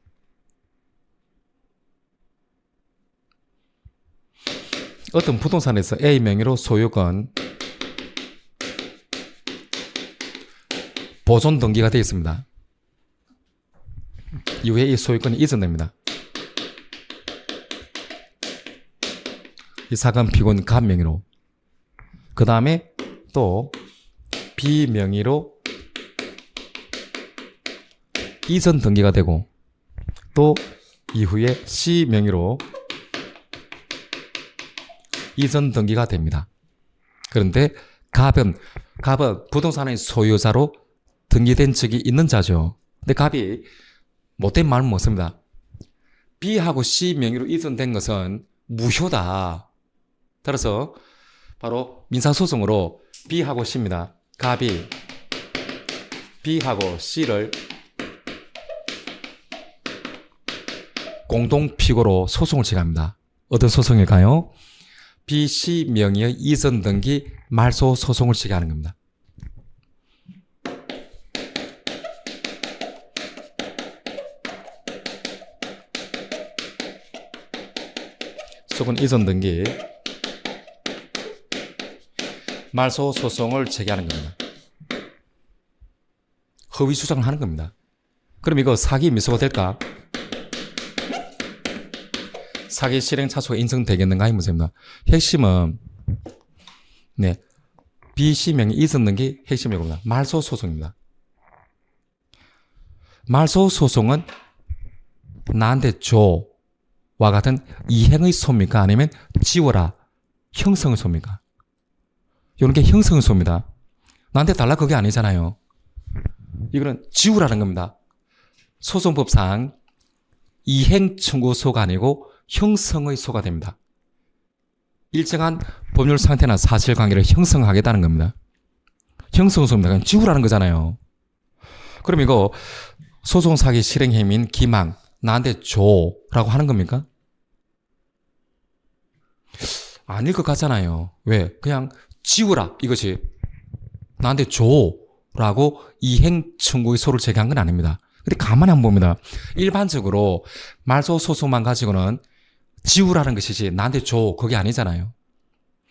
어떤 부동산에서 A 명의로 소유권 보존 등기가 되어 있습니다. 이후에 이 소유권이 이전됩니다. 이 사건 피고는 갑 명의로, 그 다음에 또 B 명의로 이전 등기가 되고 또 이후에 C 명의로 이전 등기가 됩니다. 그런데 갑은 부동산의 소유자로 등기된 적이 있는 자죠. 근데 갑이 못된 말은 못습니다. B하고 C 명의로 이전된 것은 무효다. 따라서 바로 민사소송으로 B하고 C입니다. 갑이 B하고 C를 공동 피고로 소송을 제기합니다. 어떤 소송일까요? B, C 명의의 이전 등기 말소 소송을 제기하는 겁니다. 소건 이전 등기 말소 소송을 제기하는 겁니다. 허위 주장을 하는 겁니다. 그럼 이거 사기 미수가 될까? 사기 실행 차소가 인정되겠는가? 이 문제입니다. 핵심은 네, B, C 명의 이전 등기 핵심이겁니다. 말소 소송입니다. 말소 소송은 나한테 줘와 같은 이행의 소입니까? 아니면 지워라 형성의 소입니까? 이런 게 형성의 소입니다. 나한테 달라 그게 아니잖아요. 이거는 지우라는 겁니다. 소송법상 이행 청구소가 아니고 형성의 소가 됩니다. 일정한 법률 상태나 사실관계를 형성하겠다는 겁니다. 형성소입니다. 그냥 지우라는 거잖아요. 그럼 이거 소송사기 실행행위인 기망 나한테 줘라고 하는 겁니까? 아닐 것 같잖아요. 왜? 그냥 지우라 이것이 나한테 줘라고 이행 청구의 소를 제기한 건 아닙니다. 근데 가만히 한번 봅니다. 일반적으로 말소 소송만 가지고는 지우라는 것이지 나한테 줘 그게 아니잖아요.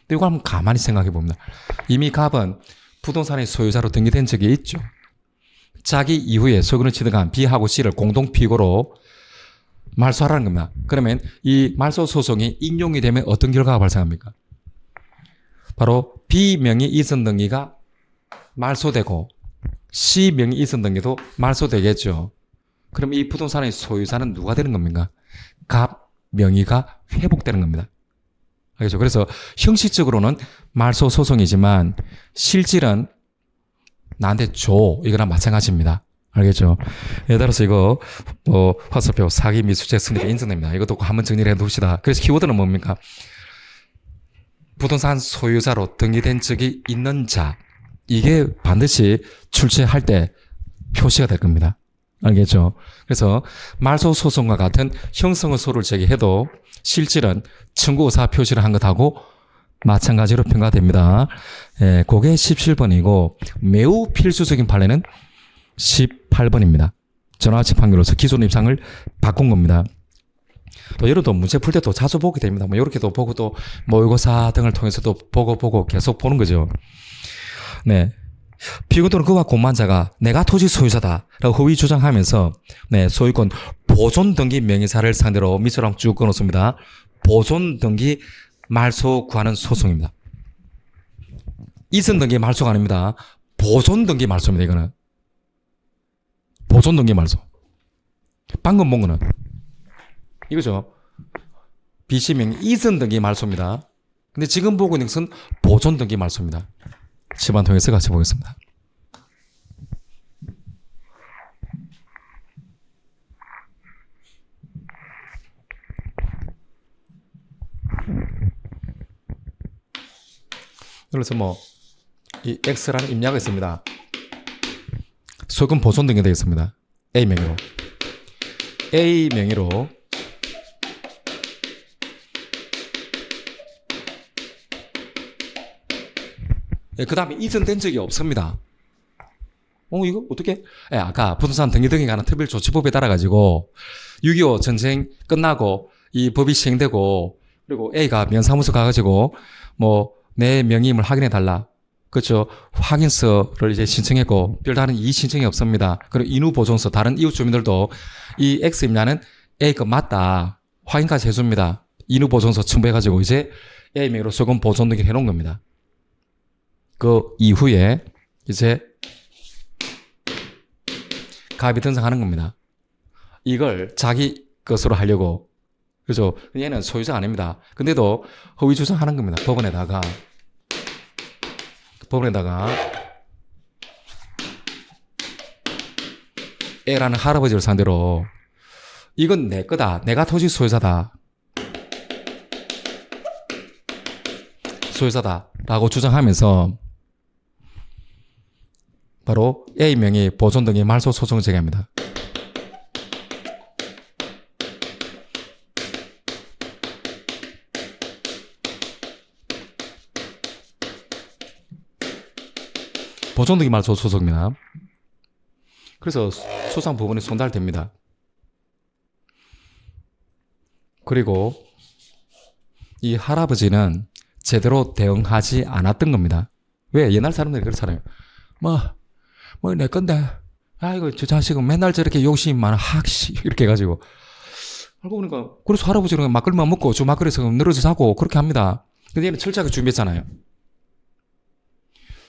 근데 이거 한번 가만히 생각해 봅니다. 이미 갑은 부동산의 소유자로 등기된 적이 있죠. 자기 이후에 소유권을 취득한 B하고 C를 공동 피고로 말소하라는 겁니다. 그러면 이 말소 소송이 인용이 되면 어떤 결과가 발생합니까? 바로 B 명의 이전 등기가 말소되고 C 명의 이전 등기도 말소되겠죠. 그럼 이 부동산의 소유자는 누가 되는 겁니까? 갑 명의가 회복되는 겁니다. 알겠죠? 그래서 형식적으로는 말소 소송이지만 실질은 나한테 줘 이거랑 마찬가지입니다. 알겠죠? 예를 들어서 이거 화살표 사기 미수죄 승리가 인정됩니다. 이것도 한번 정리를 해둡시다. 그래서 키워드는 뭡니까? 부동산 소유자로 등기된 적이 있는 자 이게 반드시 출제할 때 표시가 될 겁니다. 알겠죠? 그래서 말소 소송과 같은 형성의 소를 제기해도 실질은 청구 의사 표시를 한 것하고 마찬가지로 평가됩니다. 예, 그게 17번이고 매우 필수적인 판례는 18번입니다. 전화치 판결로서 기존 입장을 바꾼 겁니다. 또 여러분도 문제 풀 때도 자주 보게 됩니다. 뭐 이렇게도 보고 또 모의고사 등을 통해서도 보고 계속 보는 거죠. 네. 피고도는 그와 공만자가 내가 토지 소유자다라고 허위 주장하면서 네, 소유권 보존 등기 명의사를 상대로 밑으로 쭉 끊었습니다. 보존 등기 말소 구하는 소송입니다. 이전 등기 말소가 아닙니다. 보존 등기 말소입니다. 이거는 보존 등기 말소. 방금 본 거는 이거죠. BC 명의 이전 등기 말소입니다. 근데 지금 보고 있는 것은 보존 등기 말소입니다. 시간 통해서 같이 보겠습니다. 그래서 이 X라는 입력이 있습니다. 소유권 보존 등기 되겠습니다. A 명의로. A 명의로 그 다음에 이전된 적이 없습니다. 이거 어떻게? 아까 부동산 등기 등에 관한 특별조치법에 따라가지고 6.25 전쟁 끝나고 이 법이 시행되고 그리고 A가 면사무소 가가지고 내 명의임을 확인해달라. 그렇죠. 확인서를 이제 신청했고 별다른 이의 신청이 없습니다. 그리고 인후보존서 다른 이웃 주민들도 이 X 임야는 A 거 맞다. 확인까지 해줍니다. 인후보존서 첨부해가지고 이제 A 명의로 소유권 보존 등기 해놓은 겁니다. 그 이후에 이제 갑이 등장하는 겁니다. 이걸 자기 것으로 하려고. 그죠? 얘는 소유자 아닙니다. 근데도 허위 주장하는 겁니다. 법원에다가 A라는 할아버지를 상대로 이건 내 거다. 내가 토지 소유자다. 소유자다라고 주장하면서 바로 A명의 보존등기 말소 소송을 제기합니다. 보존등기 말소 소송입니다. 그래서 소상 부분이 송달됩니다. 그리고 이 할아버지는 제대로 대응하지 않았던 겁니다. 왜? 옛날 사람들이 그렇잖아요. 내 건데, 아이고, 저 자식은 맨날 저렇게 욕심이 많아. 이렇게 해가지고. 알고 보니까, 그래서 할아버지는 막걸리만 먹고 저 막걸리에서 늘어져 자고 그렇게 합니다. 근데 얘는 철저하게 준비했잖아요.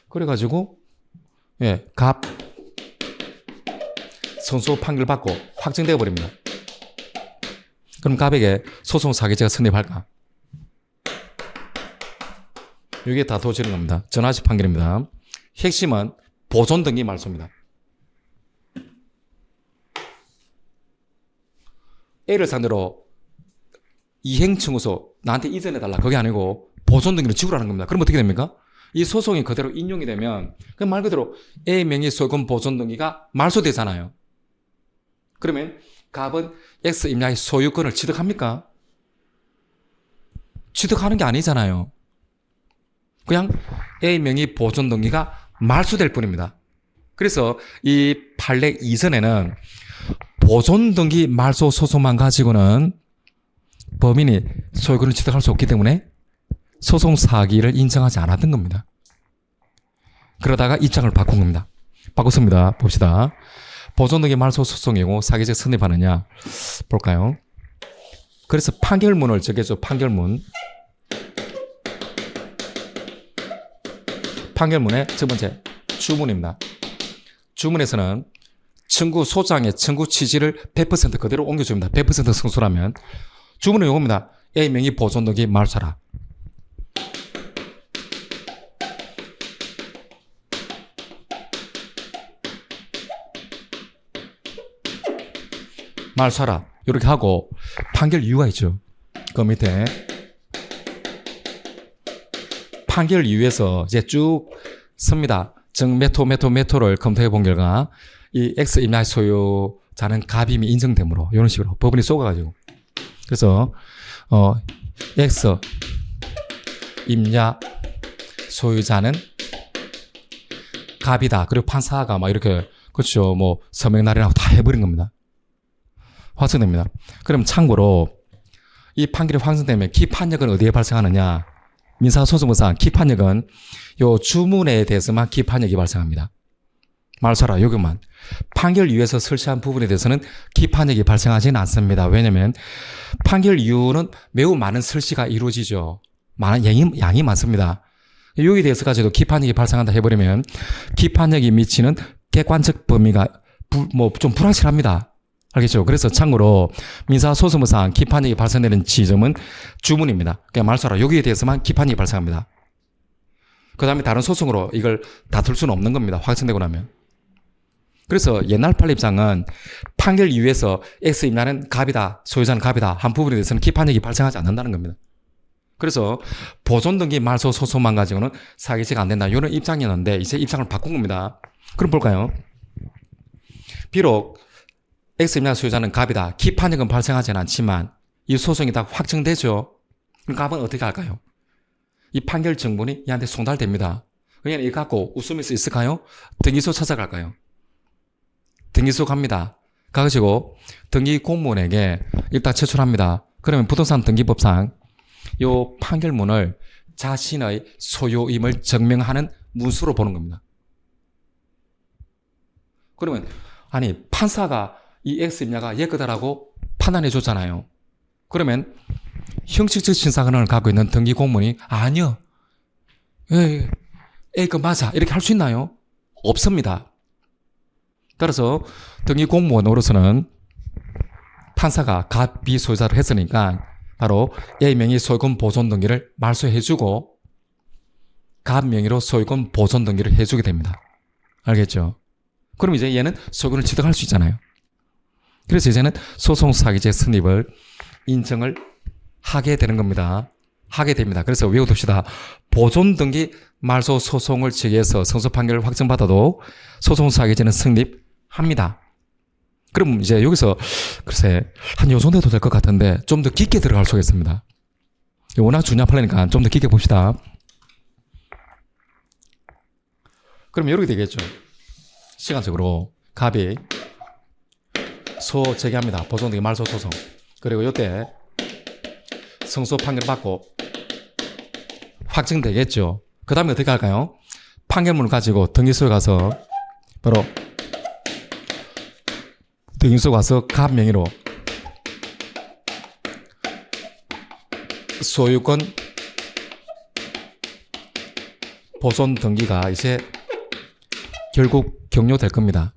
그래가지고, 갑, 선소 판결 받고 확정되어 버립니다. 그럼 갑에게 소송 사기죄가 성립할까? 이게 다 도지는 겁니다. 전화식 판결입니다. 핵심은 보존등기 말소입니다. A를 상대로 이행청구서 나한테 이전해달라. 그게 아니고 보존등기를 지우라는 겁니다. 그럼 어떻게 됩니까? 이 소송이 그대로 인용이 되면 그 말 그대로 A 명의 소유권 보존등기가 말소되잖아요. 그러면 갑은 X 임야의 소유권을 취득합니까? 취득하는 게 아니잖아요. 그냥 A 명의 보존등기가 말소될 뿐입니다. 그래서 이 판례 이전에는 보존등기 말소 소송만 가지고는 범인이 소유권을 취득할 수 없기 때문에 소송 사기를 인정하지 않았던 겁니다. 그러다가 입장을 바꾼 겁니다. 바꿨습니다. 봅시다. 보존등기 말소 소송이고 사기죄 성립하느냐 볼까요? 그래서 판결문을 적여줘. 판결문의 첫 번째 주문입니다. 주문에서는 청구 소장의 청구 취지를 100% 그대로 옮겨줍니다. 100% 승소라면 주문은 이겁니다. A 명의 보존등기 말소하라. 말소하라. 이렇게 하고 판결 이유가 있죠. 그 밑에 판결 이유에서 이제 쭉 씁니다. 메토를 검토해 본 결과 이 X 임야의 소유자는 갑임이 인정되므로 이런 식으로 법원이 쏘가가지고 그래서 X 임야 소유자는 갑이다. 그리고 판사가 막 이렇게 그렇죠. 뭐 서명 날인하고 다 해버린 겁니다. 확정됩니다. 그럼 참고로 이 판결이 확정되면 기판력은 어디에 발생하느냐? 민사소송법상 기판력은 요 주문에 대해서만 기판력이 발생합니다. 말소하라 요것만. 판결 이유에서 설치한 부분에 대해서는 기판력이 발생하지는 않습니다. 왜냐하면 판결 이유는 매우 많은 설치가 이루어지죠. 많은 양이 많습니다. 여기에 대해서 가지고 기판력이 발생한다 해버리면 기판력이 미치는 객관적 범위가 좀 불확실합니다. 알겠죠? 그래서 참고로 민사소송법상 기판력이 발생되는 지점은 주문입니다. 그냥 말소하라. 여기에 대해서만 기판력이 발생합니다. 그 다음에 다른 소송으로 이걸 다툴 수는 없는 겁니다. 확정되고 나면. 그래서 옛날 판례 입장은 판결 이유에서 X 임야는 갑이다, 소유자는 갑이다 한 부분에 대해서는 기판력이 발생하지 않는다는 겁니다. 그래서 보존등기 말소 소송만 가지고는 사기죄가 안 된다. 이런 입장이었는데 이제 입장을 바꾼 겁니다. 그럼 볼까요? 비록 X 임야 소유자는 갑이다. 기판력은 발생하지는 않지만 이 소송이 다 확정되죠. 그럼 갑은 어떻게 할까요? 이 판결 정본이 얘한테 송달됩니다. 그냥 이거 갖고 웃으면서 있을까요? 등기소 찾아갈까요? 등기소 갑니다. 가가지고 등기 공무원에게 일단 제출합니다. 그러면 부동산 등기법상 이 판결문을 자신의 소유임을 증명하는 문수로 보는 겁니다. 그러면 아니 판사가 이 X 임야가 얘 거다라고 판단해 줬잖아요. 그러면 형식적 신사권을 갖고 있는 등기 공무원이 아니요. 거 맞아. 이렇게 할 수 있나요? 없습니다. 따라서 등기 공무원으로서는 판사가 갑이 소유자를 했으니까 바로 A 명의 소유권 보존 등기를 말소해주고 갑 명의로 소유권 보존 등기를 해주게 됩니다. 알겠죠? 그럼 이제 얘는 소유권을 취득할 수 있잖아요. 그래서 이제는 소송 사기죄 성립을 인정을 하게 되는 겁니다. 하게 됩니다. 그래서 외워둡시다. 보존 등기 말소 소송을 제기해서 승소 판결을 확정받아도 소송 사기죄는 성립합니다. 그럼 이제 여기서 글쎄 한 요 정도 해도 될 것 같은데 좀 더 깊게 들어갈 수가 있습니다. 워낙 중요한 판례니까 좀 더 깊게 봅시다. 그럼 이렇게 되겠죠. 시간적으로 갑이 소 제기합니다. 보존 등기 말소 소송. 그리고 이때 승소 판결 받고 확정되겠죠. 그 다음에 어떻게 할까요? 판결문을 가지고 등기소에 가서 바로 등기소 가서 갑 명의로 소유권 보존 등기가 이제 결국 격려될 겁니다.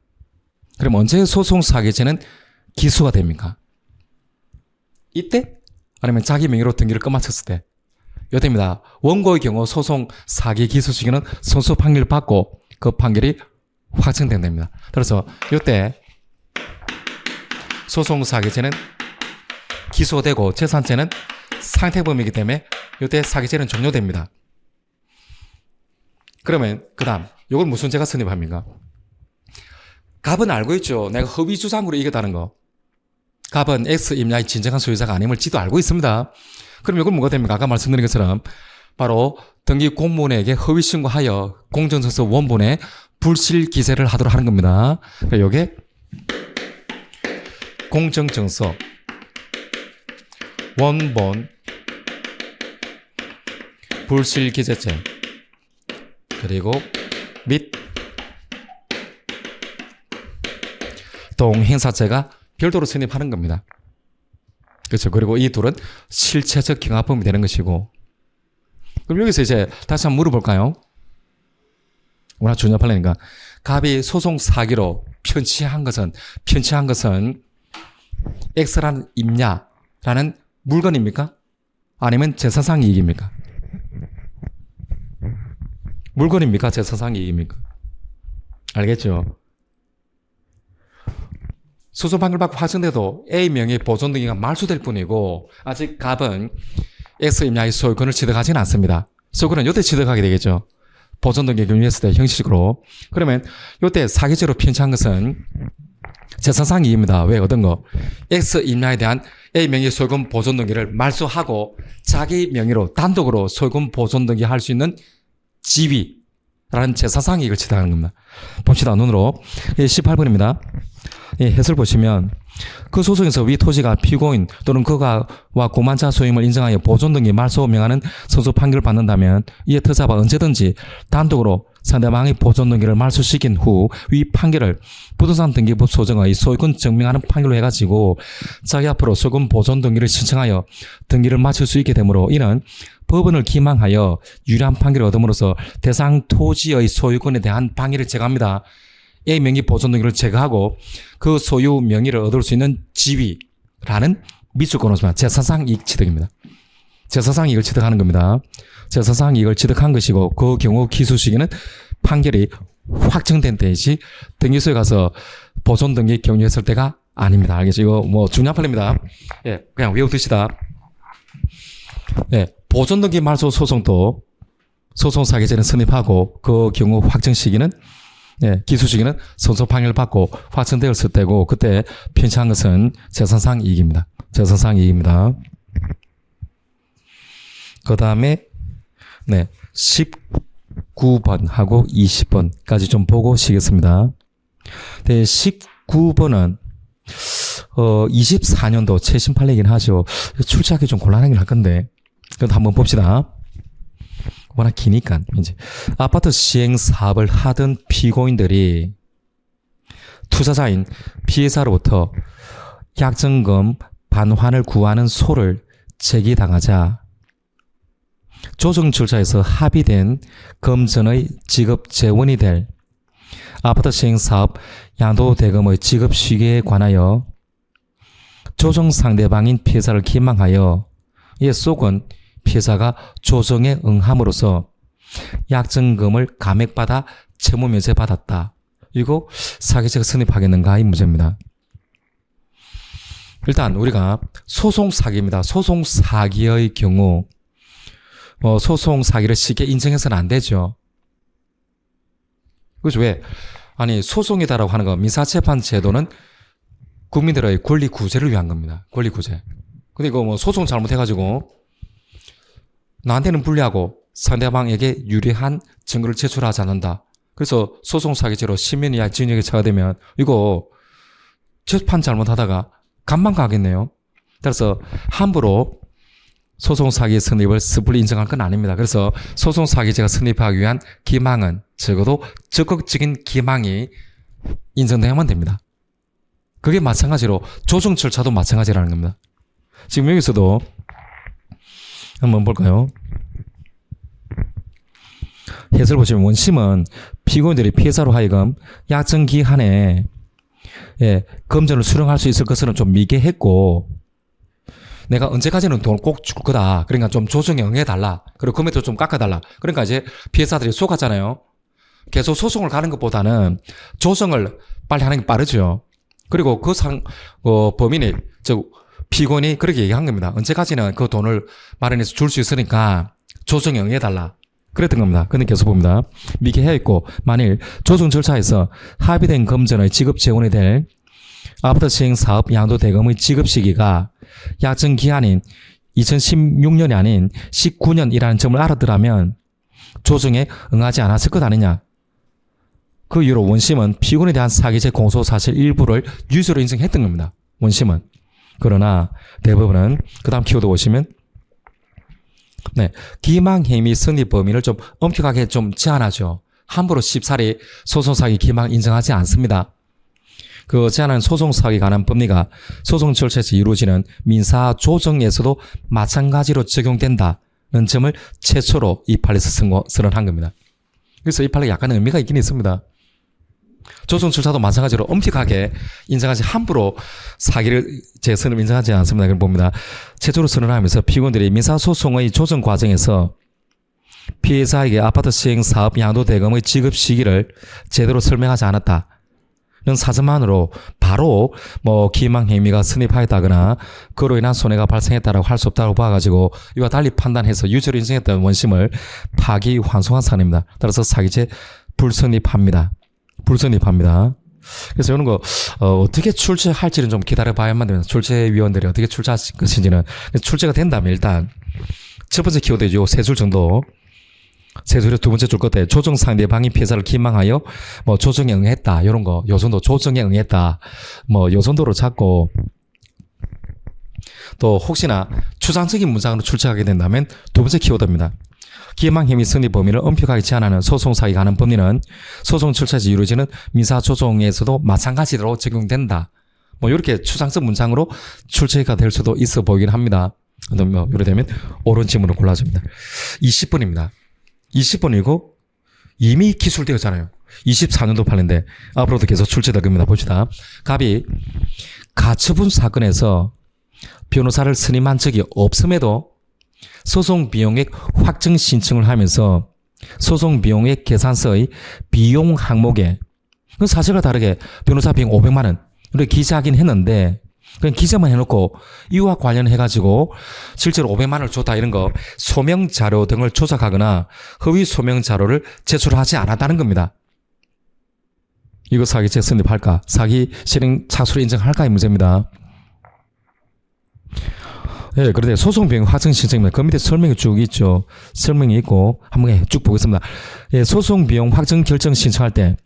그럼 언제 소송 사기죄는 기소가 됩니까? 이때? 아니면 자기 명의로 등기를 끝마쳤을 때? 이때입니다. 원고의 경우 소송 사기 기소 시기는 승소 판결을 받고 그 판결이 확정된답니다. 그래서 이때 소송 사기죄는 기소되고 재산죄는 상태범이기 때문에 이때 사기죄는 종료됩니다. 그러면 그 다음 이걸 무슨 죄가 성립합니까? 갑은 알고 있죠. 내가 허위 주장으로 이겼다는 거. 갑은 X 임야의 진정한 소유자가 아님을 지도 알고 있습니다. 그럼 이건 뭐가 됩니까? 아까 말씀드린 것처럼 바로 등기 공무원에게 허위 신고하여 공정증서 원본에 불실 기재를 하도록 하는 겁니다. 그러니까 이게 공정증서 원본 불실 기재죄 그리고 및 동행사죄가 별도로 성립하는 겁니다. 그렇죠. 그리고 이 둘은 실체적 경합범이 되는 것이고. 그럼 여기서 이제 다시 한번 물어볼까요? 워낙 중요한 판례니까. 갑이 소송 사기로 편취한 것은 X라는 임야라는 물건입니까? 아니면 재산상 이익입니까? 물건입니까? 재산상 이익입니까? 알겠죠? 소송 판결 받고 확정돼도 A 명의 보존 등기가 말소될 뿐이고 아직 갑은 X 임야의 소유권을 취득하지는 않습니다. 소유권은 이때 취득하게 되겠죠. 보존 등기 경유했을 때 형식으로. 그러면 이때 사기죄로 편취한 것은 재산상 이익입니다. 왜 얻은 거? X 임야에 대한 A 명의 소유권 보존 등기를 말소하고 자기 명의로 단독으로 소유권 보존 등기 할 수 있는 지위라는 재산상 이익을 취득하는 겁니다. 봅시다. 눈으로. 18번입니다. 해설 보시면 그 소송에서 위 토지가 피고인 또는 그가 고만자 소임을 인정하여 보존 등기 말소 명하는 승소 판결을 받는다면 이에 터자가 언제든지 단독으로 상대방의 보존 등기를 말소시킨 후 위 판결을 부동산 등기법 소정의 소유권 증명하는 판결로 해가지고 자기 앞으로 소유권 보존 등기를 신청하여 등기를 마칠 수 있게 되므로 이는 법원을 기망하여 유리한 판결을 얻음으로써 대상 토지의 소유권에 대한 방해를 제거합니다. A 명의 보존 등기를 제거하고 그 소유 명의를 얻을 수 있는 지위라는 미주권으로서 재산상 이익 취득입니다. 재산상 이익을 취득하는 겁니다. 재산상 이익을 취득한 것이고 그 경우 기소 시기는 판결이 확정된 때이지 등기소에 가서 보존 등기 경유했을 때가 아닙니다. 알겠죠? 이거 뭐 중요한 판례입니다. 예, 그냥 외워두시다. 예, 보존 등기 말소 소송도 소송 사기죄는 성립하고 그 경우 확정 시기는 기소 시기는 승소 판결을 받고 확정되었을 때고 그때 편취한 것은 재산상 이익입니다. 재산상 이익입니다. 그 다음에 19번하고 20번까지 좀 보고 쉬겠습니다. 19번은 24년도 최신 판례이긴 하죠. 출제하기 좀 곤란하긴 할 건데 그래도 한번 봅시다. 워낙 기니까 이제 아파트 시행 사업을 하던 피고인들이 투자자인 피해자로부터 약정금 반환을 구하는 소를 제기당하자 조정 절차에서 합의된 금전의 지급 재원이 될 아파트 시행 사업 양도 대금의 지급 시기에 관하여 조정 상대방인 피해자를 기망하여 이에 속은 피해자가 조정에 응함으로써 약정금을 감액받아 채무 면세받았다. 이거 사기죄가 성립하겠는가 이 문제입니다. 일단 우리가 소송 사기입니다. 소송 사기의 경우 소송 사기를 쉽게 인정해서는 안 되죠. 그죠? 왜? 아니, 소송이다라고 하는 거, 민사재판 제도는 국민들의 권리 구제를 위한 겁니다. 권리 구제. 근데 이거 뭐 소송 잘못해가지고 나한테는 불리하고 상대방에게 유리한 증거를 제출하지 않는다. 그래서 소송 사기죄로 10년 이하 징역에 처하되면 이거 재판 잘못하다가 감만 가겠네요. 따라서 함부로 소송 사기 성립을 섣불리 인정할 건 아닙니다. 그래서 소송 사기죄가 성립하기 위한 기망은 적어도 적극적인 기망이 인정되어야만 됩니다. 그게 마찬가지로 조정 절차도 마찬가지라는 겁니다. 지금 여기서도 한번 볼까요? 해설을 보시면 원심은 피고인들이 피해자로 하여금 약정 기한에 검전을 수령할 수 있을 것은 좀 미개했고 내가 언제까지는 돈을 꼭 줄 거다. 그러니까 좀 조정에 응해달라. 그리고 금액도 좀 깎아달라. 그러니까 이제 피해자들이 속았잖아요. 계속 소송을 가는 것보다는 조정을 빨리 하는 게 빠르죠. 그리고 범인이, 피고인이 그렇게 얘기한 겁니다. 언제까지는 그 돈을 마련해서 줄 수 있으니까 조정에 응해달라. 그랬던 겁니다. 근데 계속 봅니다. 미개해 있고 만일 조정 절차에서 합의된 검전의 지급 재원이 될 아파트 시행 사업 양도 대금의 지급 시기가 약정 기한인 2016년이 아닌 19년이라는 점을 알았더라면 조정에 응하지 않았을 것 아니냐. 그 이후로 원심은 피고인에 대한 사기죄 공소 사실 일부를 유죄로 인정했던 겁니다. 원심은. 그러나 대법원은 그 다음 키워드 보시면 기망행위 성립 범위를 좀 엄격하게 좀 제한하죠. 함부로 쉽사리 소송사기 기망 인정하지 않습니다. 그 제한하는 소송사기에 관한 법리가 소송 절차에서 이루어지는 민사 조정에서도 마찬가지로 적용된다는 점을 최초로 이 판례에서 선언한 겁니다. 그래서 이 판례가 약간 의미가 있긴 있습니다. 조정 절차도 마찬가지로 엄격하게 인정하지 함부로 사기를 재선을 인정하지 않습니다. 그걸 봅니다. 최초로 선언하면서 피고인들이 민사소송의 조정 과정에서 피해자에게 아파트 시행 사업 양도 대금의 지급 시기를 제대로 설명하지 않았다는 사정만으로 바로 기망 행위가 성립하였다거나 그로 인한 손해가 발생했다라고 할 수 없다고 봐가지고 이와 달리 판단해서 유죄로 인정했던 원심을 파기환송한 사안입니다. 따라서 사기죄 불성립합니다. 그래서 이런 거 어떻게 출제할지는 좀 기다려봐야만 됩니다. 출제위원들이 어떻게 출제할 것인지는. 출제가 된다면 일단 첫 번째 키워드죠. 세 줄 정도. 세 줄에 두 번째 줄 끝에 조정 상대방이 피해자를 기망하여 조정에 응했다. 이런 거. 요 정도 조정에 응했다. 요 정도로 잡고 또 혹시나 추상적인 문장으로 출제하게 된다면 두 번째 키워드입니다. 기망행위 성립 범위를 엄격하게 제한하는 소송사기에 관한 법리는 소송 절차에서 이루어지는 민사조정에서도 마찬가지로 적용된다. 이렇게 추상적 문장으로 출제가 될 수도 있어 보이긴 합니다. 이렇게 되면 옳은 지문을 골라줍니다. 20번입니다. 20번이고 이미 기술되었잖아요. 24년도 판례인데 앞으로도 계속 출제될 겁니다. 봅시다. 갑이 가처분 사건에서 변호사를 선임한 적이 없음에도 소송 비용액 확정 신청을 하면서 소송 비용액 계산서의 비용 항목에 사실과 다르게 변호사 비용 500만 원 이렇게 기재하긴 했는데 그냥 기재만 해놓고 이와 관련해가지고 실제로 500만 원을 줬다 이런 거 소명 자료 등을 조작하거나 허위 소명 자료를 제출하지 않았다는 겁니다. 이거 사기죄 성립할까? 사기 실행 착수를 인정할까? 이 문제입니다. 그런데 소송 비용 확정 신청입니다. 그 밑에 설명이 쭉 있죠. 설명이 있고 한번 쭉 보겠습니다. 소송 비용 확정 결정 신청할 때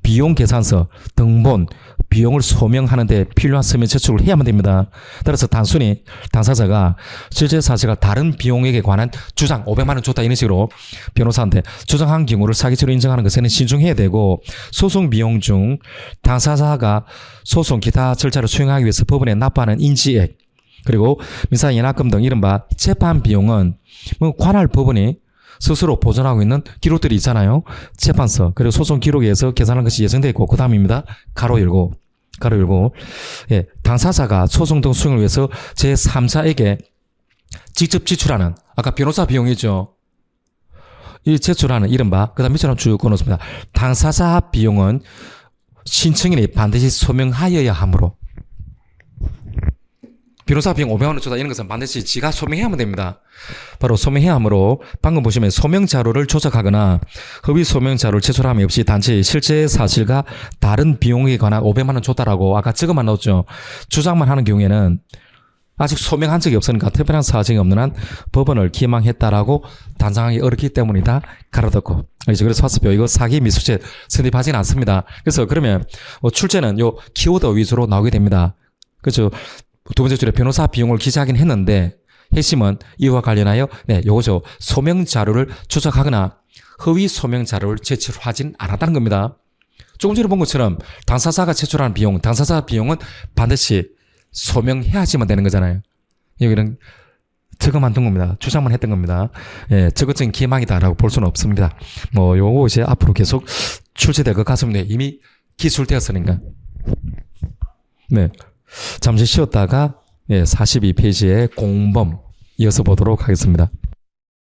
비용 계산서, 등본, 비용을 소명하는 데 필요한 서면 제출을 해야만 됩니다. 따라서 단순히 당사자가 실제 사실과 다른 비용액에 관한 주장 500만 원 줬다 이런 식으로 변호사한테 주장한 경우를 사기죄로 인정하는 것에는 신중해야 되고 소송 비용 중 당사자가 소송 기타 절차를 수행하기 위해서 법원에 납부하는 인지액 그리고 민사연합금 등 이른바 재판 비용은 관할 법원이 스스로 보존하고 있는 기록들이 있잖아요. 재판서 그리고 소송 기록에서 계산한 것이 예정되어 있고 그 다음입니다. 가로 열고 당사자가 소송 등 수행을 위해서 제3자에게 직접 지출하는 아까 변호사 비용이죠. 이 제출하는 이른바 그 다음 밑으로 쭉 꺼놓습니다. 당사자 비용은 신청인이 반드시 소명하여야 하므로 변호사 비용 500만 원 주다 이런 것은 반드시 지가 소명해야만 됩니다. 바로 소명해야 하므로 방금 보시면 소명 자료를 조작하거나 허위 소명 자료를 제출함이 없이 단지 실제 사실과 다른 비용에 관한 500만 원 줬다라고 아까 적어만 넣었죠. 주장만 하는 경우에는 아직 소명한 적이 없으니까 특별한 사정이 없는 한 법원을 기망했다라고 단정하기 어렵기 때문이다. 가로닫고. 그래서 화수표 이거 사기 미수죄 성립하지는 않습니다. 그래서 그러면 출제는 요 키워드 위주로 나오게 됩니다. 그렇죠. 두 번째 줄에 변호사 비용을 기재하긴 했는데 핵심은 이와 관련하여 요거죠. 소명 자료를 조작하거나 허위 소명 자료를 제출하진 않았다는 겁니다. 조금 전에 본 것처럼 당사자가 제출하는 비용, 당사자 비용은 반드시 소명해야지만 되는 거잖아요. 여기는 적어만 둔 겁니다. 주장만 했던 겁니다. 예, 적어적인 기망이다라고 볼 수는 없습니다. 요거 이제 앞으로 계속 출제될 것 같습니다. 이미 기술되었으니까. 네. 잠시 쉬었다가 42페이지의 공범 이어서 보도록 하겠습니다.